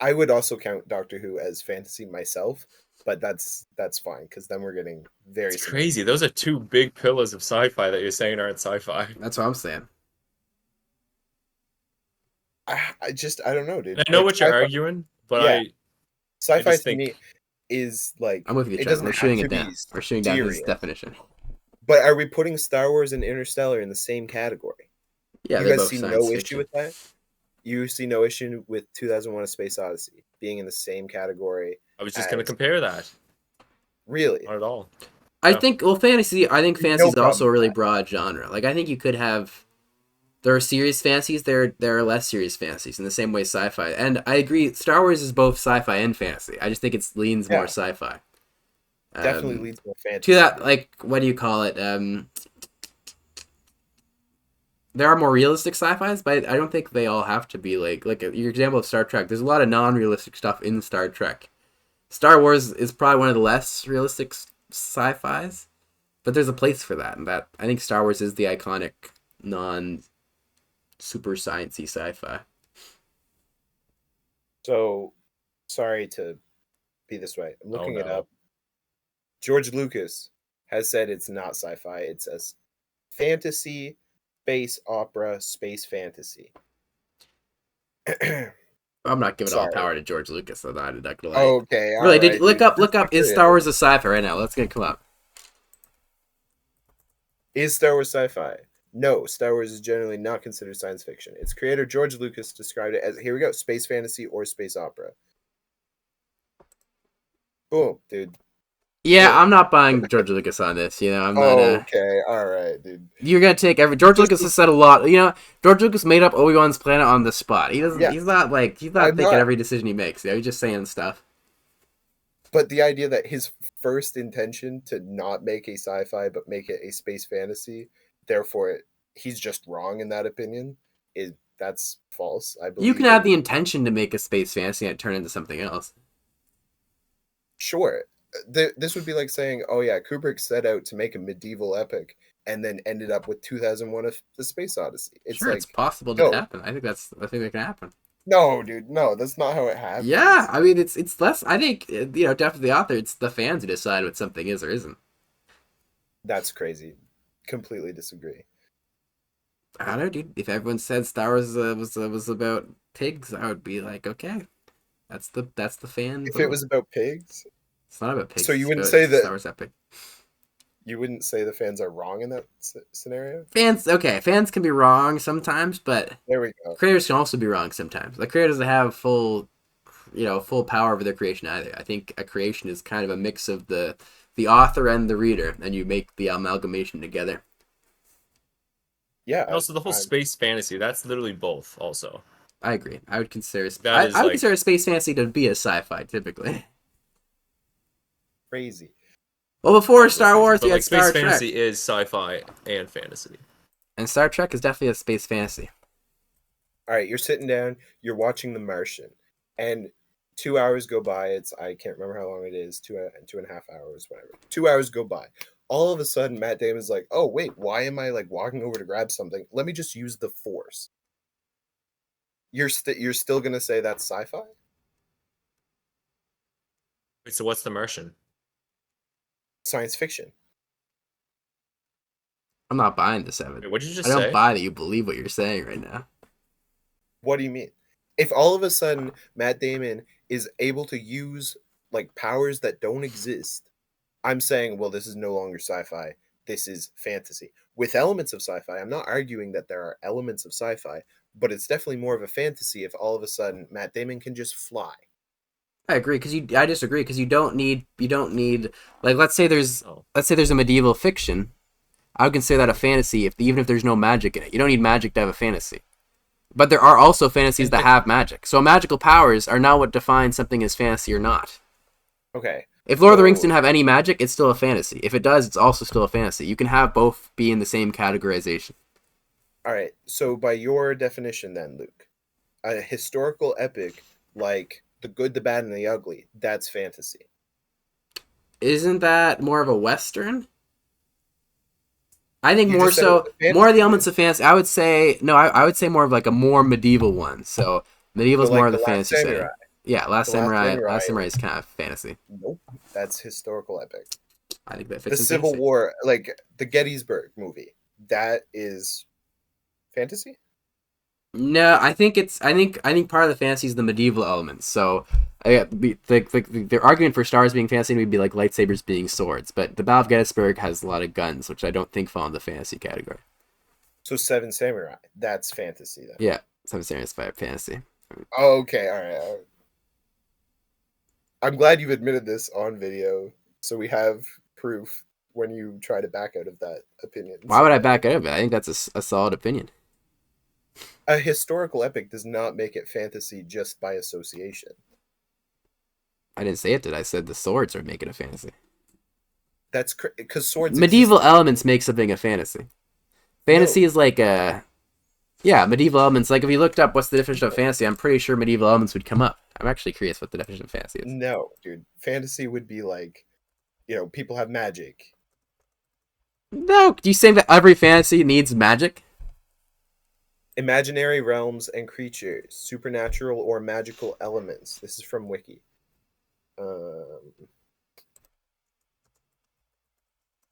I would also count Doctor Who as fantasy myself, but that's fine because then we're getting very It's similar. crazy. Those are two big pillars of sci-fi that you're saying aren't sci-fi. that's what I'm saying. I don't know, dude. And I know Like what you're sci-fi, arguing, but yeah, I sci-fi just to me think is I'm like with you, it Chuck. doesn't We're have shooting to it down. be We're shooting down his serious. definition. But are we putting Star Wars and Interstellar in the same category? Yeah, You they're guys both see science no issue fiction. with that? You see no issue with 2001: A Space Odyssey being in the same category I was just going to as compare that. really? Not at all. I No. think fantasy. I think fantasy No is also problem a with really that. broad genre. Like I think you could have. There are serious fantasies. There are less serious fantasies in the same way sci-fi. And I agree. Star Wars is both sci-fi and fantasy. I just think it leans more Yeah, sci-fi. definitely Um, leads more to fantasy. that, dude. like, what do you call it? There are more realistic sci-fis, but I don't think they all have to be like your example of Star Trek. There's a lot of non-realistic stuff in Star Trek. Star Wars is probably one of the less realistic sci-fis, but there's a place for that, and that I think Star Wars is the iconic non-super sciencey sci-fi. So sorry to be this way. I'm Oh looking it no. up. George Lucas has said it's not sci-fi. It says fantasy, space opera, space fantasy. I'm not giving all Sorry. power to George Lucas, so I'm not gonna lie. Okay, all Really, right. look dude. up is Star Wars a sci-fi right now? Let's get come up. Is Star Wars sci-fi? No, Star Wars is generally not considered science fiction. Its creator George Lucas described it as here we go, space fantasy or space opera. Boom, dude. Yeah, Boom. I'm not buying George Lucas on this. I'm not. Okay, all right, dude. You're gonna take every George Just Lucas has said a lot. George Lucas made up Obi-Wan's planet on the spot. He doesn't. yeah, He's not he's not I'm thinking not. every decision he makes. He's just saying stuff. But the idea that his first intention to not make a sci-fi but make it a space fantasy, therefore he's just wrong in that opinion, that's false. I You believe can have the intention to make a space fantasy and turn into something else. sure. This would be like saying, "Oh yeah, Kubrick set out to make a medieval epic and then ended up with 2001: The Space Odyssey." It's Sure, it's like, possible to no, happen. I think that can happen. no, dude, no, that's not how it happens. Yeah, I mean it's less. I think definitely the author. It's the fans who decide what something is or isn't. That's crazy. Completely disagree. I don't know, dude. If everyone said Star Wars was about pigs, I would be like, okay, that's the fan If it vote. was about pigs, It's not about pigs. so you It's wouldn't about say Star that Wars epic. you wouldn't say the fans are wrong in that scenario? Fans can be wrong sometimes, but There we go. creators can also be wrong sometimes. Like creators that have full power over their creation either. I think a creation is kind of a mix of the author and the reader, and you make the amalgamation together. Yeah. And also, the whole space fantasy, that's literally both, also. I agree. I would consider That is consider space fantasy to be a sci-fi typically. Crazy. Well, before Star Wars, but you had like space Star Trek, fantasy is sci-fi and fantasy. and Star Trek is definitely a space fantasy. All right, you're sitting down, you're watching The Martian, and 2 hours go by. I can't remember how long it is, 2.5 hours, whatever. 2 hours go by. All of a sudden, Matt Damon's like, "Oh wait, why am I like walking over to grab something? Let me just use the Force." You're still gonna say that's sci-fi? Wait, so what's The Martian? Science fiction. I'm not buying this, Evan. Wait, what did you just I don't say? buy that you believe what you're saying right now. What do you mean? If all of a sudden Matt Damon is able to use like powers that don't exist, I'm saying, well, this is no longer sci-fi. This is fantasy with elements of sci-fi. I'm not arguing that there are elements of sci-fi, but it's definitely more of a fantasy if all of a sudden Matt Damon can just fly. I agree I disagree because you don't need like let's say there's Oh. a medieval fiction. I would consider that a fantasy even if there's no magic in it. You don't need magic to have a fantasy. But there are also fantasies that have magic. So magical powers are not what defines something as fantasy or not. Okay. If Lord of the Rings didn't have any magic, it's still a fantasy. If it does, it's also still a fantasy. You can have both be in the same categorization. All right. So by your definition then, Luke, a historical epic like The Good, the Bad, and the Ugly, that's fantasy. Isn't that more of a Western? I think You more just said it was so, a fantasy, more of the elements dude. of fantasy. I would say, no, I would say more of like a more medieval one. So medieval is So like more of The the Last fantasy Samurai. setting. Yeah, Last The Last Samurai. Samurai. Last Samurai is kind of fantasy. Nope. That's historical epic. I think that The fits in Civil fantasy. War, like the Gettysburg movie, that is fantasy? No, I think part of the fantasy is the medieval elements. So, the argument for stars being fantasy would be like lightsabers being swords, but the Battle of Gettysburg has a lot of guns, which I don't think fall in the fantasy category. So Seven Samurai, that's fantasy then. Yeah, some serious fantasy. Oh, okay, all right. I'm glad you've admitted this on video, so we have proof when you try to back out of that opinion. Why would I back out of it? I think that's a solid opinion. A historical epic does not make it fantasy just by association. I didn't say it, did I? Said the swords are making a fantasy. That's because swords. Medieval exist. elements make something a fantasy. Fantasy is like medieval elements. Like if you looked up what's the definition of fantasy, I'm pretty sure medieval elements would come up. I'm actually curious what the definition of fantasy is. No, dude. Fantasy would be like, people have magic. No, do you say that every fantasy needs magic? Imaginary realms and creatures, supernatural or magical elements. This is from Wiki.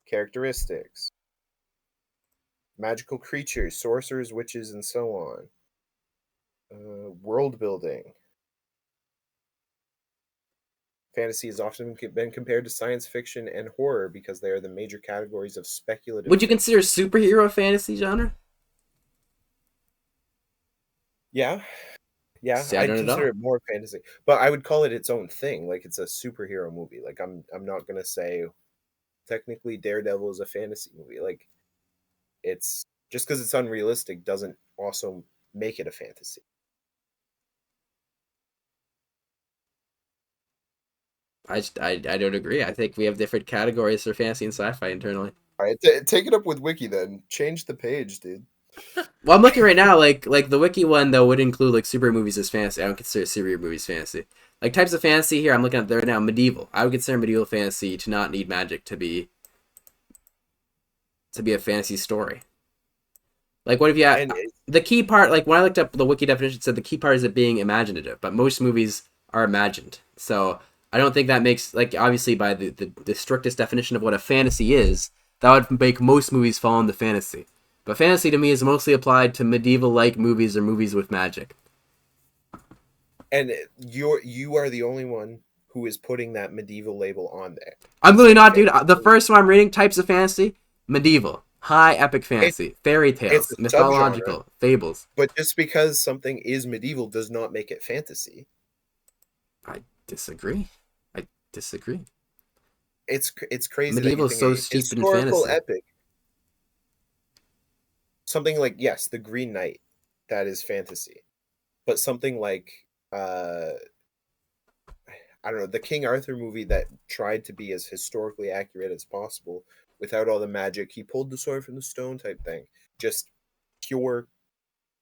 Characteristics. Magical creatures, sorcerers, witches, and so on. World building. Fantasy has often been compared to science fiction and horror because they are the major categories of speculative. Would you consider superhero fantasy genre? Yeah. Yeah, See, I I'd don't know. consider it more fantasy, but I would call it its own thing. Like it's a superhero movie. Like I'm not gonna say technically Daredevil is a fantasy movie. Like it's just because it's unrealistic doesn't also make it a fantasy. I don't agree. I think we have different categories for fantasy and sci-fi internally. All right, take it up with Wiki then. Change the page, dude. Well, I'm looking right now, like the wiki one though would include like superhero movies as fantasy. I don't consider superhero movies fantasy. Like types of fantasy here, I'm looking at there right now. Medieval. I would consider medieval fantasy to not need magic to be a fantasy story. Like what if you had And the key part? Like when I looked up the wiki definition, it said the key part is it being imaginative, but most movies are imagined. So I don't think that makes like obviously by the strictest definition of what a fantasy is, that would make most movies fall into fantasy. But fantasy to me is mostly applied to medieval-like movies or movies with magic. and you are the only one who is putting that medieval label on there. I'm really not, dude. Fantasy. The first one I'm reading, types of fantasy, medieval, high epic fantasy, fairy It's tales, a mythological, fables. But just because something is medieval does not make it fantasy. I disagree. I disagree. It's crazy Medieval that is you so think a steeped in historical fantasy. epic, something like yes, the Green Knight, that is fantasy, but something like I don't know, the King Arthur movie that tried to be as historically accurate as possible without all the magic. He pulled the sword from the stone type thing. Just pure.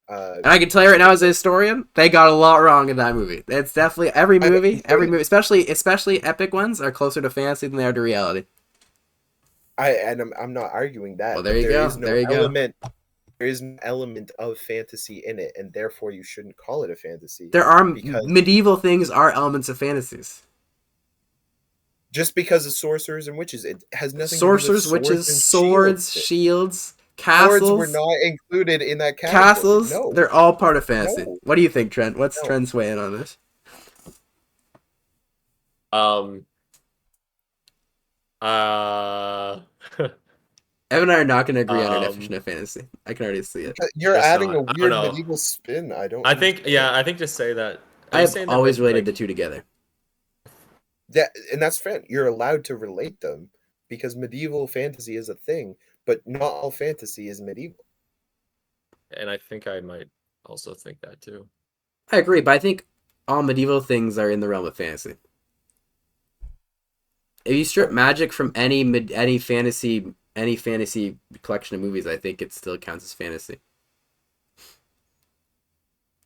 And I can tell you right now, as a historian, they got a lot wrong in that movie. It's definitely every movie, especially epic ones, are closer to fantasy than they are to reality. I'm not arguing that. Well, there but you go. Is no There you element. There is an element of fantasy in it, and therefore you shouldn't call it a fantasy. There are because medieval things are elements of fantasies. just because of sorcerers and witches, it has nothing Sorcerers, to do with witches, and swords, shields. shields, Swords were castles. not included in that category. Castles, No, they're all part of fantasy. no, What do you think, Trent? What's no. Trent's way in on this? Um. Uh. Evan and I are not going to agree on our definition of fantasy. I can already see it. You're Guess adding not. a I don't weird know. medieval spin. I don't. I think understand. I think just say that. I Are you have saying that always when, related the like, two together. That, and that's fair. You're allowed to relate them because medieval fantasy is a thing, but not all fantasy is medieval. and I think I might also think that too. I agree, but I think all medieval things are in the realm of fantasy. If you strip magic from any fantasy collection of movies, I think it still counts as fantasy.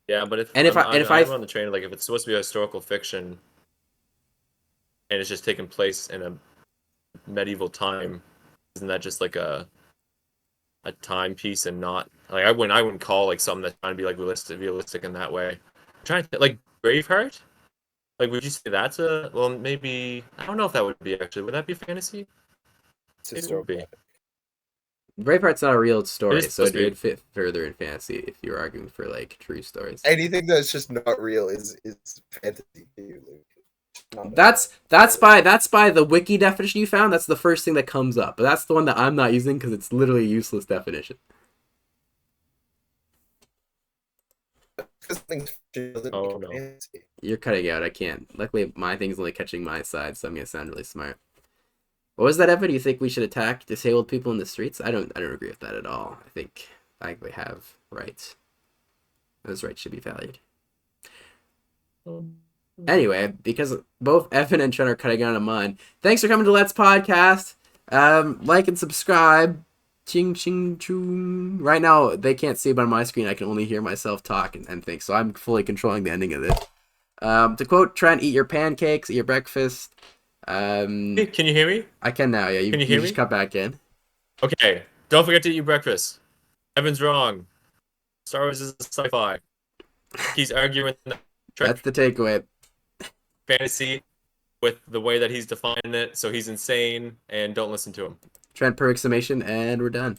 Yeah, but And if I'm on the train, like if it's supposed to be a historical fiction and it's just taking place in a medieval time, isn't that just like a timepiece and not like I wouldn't call like something that's trying to be like realistic in that way. I'm trying to like Braveheart. Like, would you say that's well? Maybe I don't know if that would be actually. Would that be fantasy? It's It would historical. be. Braveheart's not a real It story, is so supposed it to be. would fit further in fantasy if you were arguing for like true stories. Anything that's just not real is fantasy. That's by the wiki definition you found. That's the first thing that comes up, but that's the one that I'm not using because it's literally a useless definition. Oh no. Fantasy. You're cutting out. I can't. Luckily, my thing's only catching my side, so I'm gonna sound really smart. What was that, Evan? Do you think we should attack disabled people in the streets? I don't agree with that at all. I think they have rights. Those rights should be valued. Anyway, because both Evan and Trent are cutting out on mine, thanks for coming to LETZ Podcast. Like and subscribe. Ching ching chung. Right now they can't see, but on my screen I can only hear myself talk and think. So I'm fully controlling the ending of this. To quote Trent, "Eat your pancakes, eat your breakfast." Can you hear me? I can now. Yeah, Can you hear just me? cut back in. Okay. Don't forget to eat your breakfast. Evan's wrong. Star Wars is sci-fi. He's arguing that That's the takeaway. fantasy with the way that he's defining it, so he's insane, and don't listen to him. Trent per exclamation, and we're done.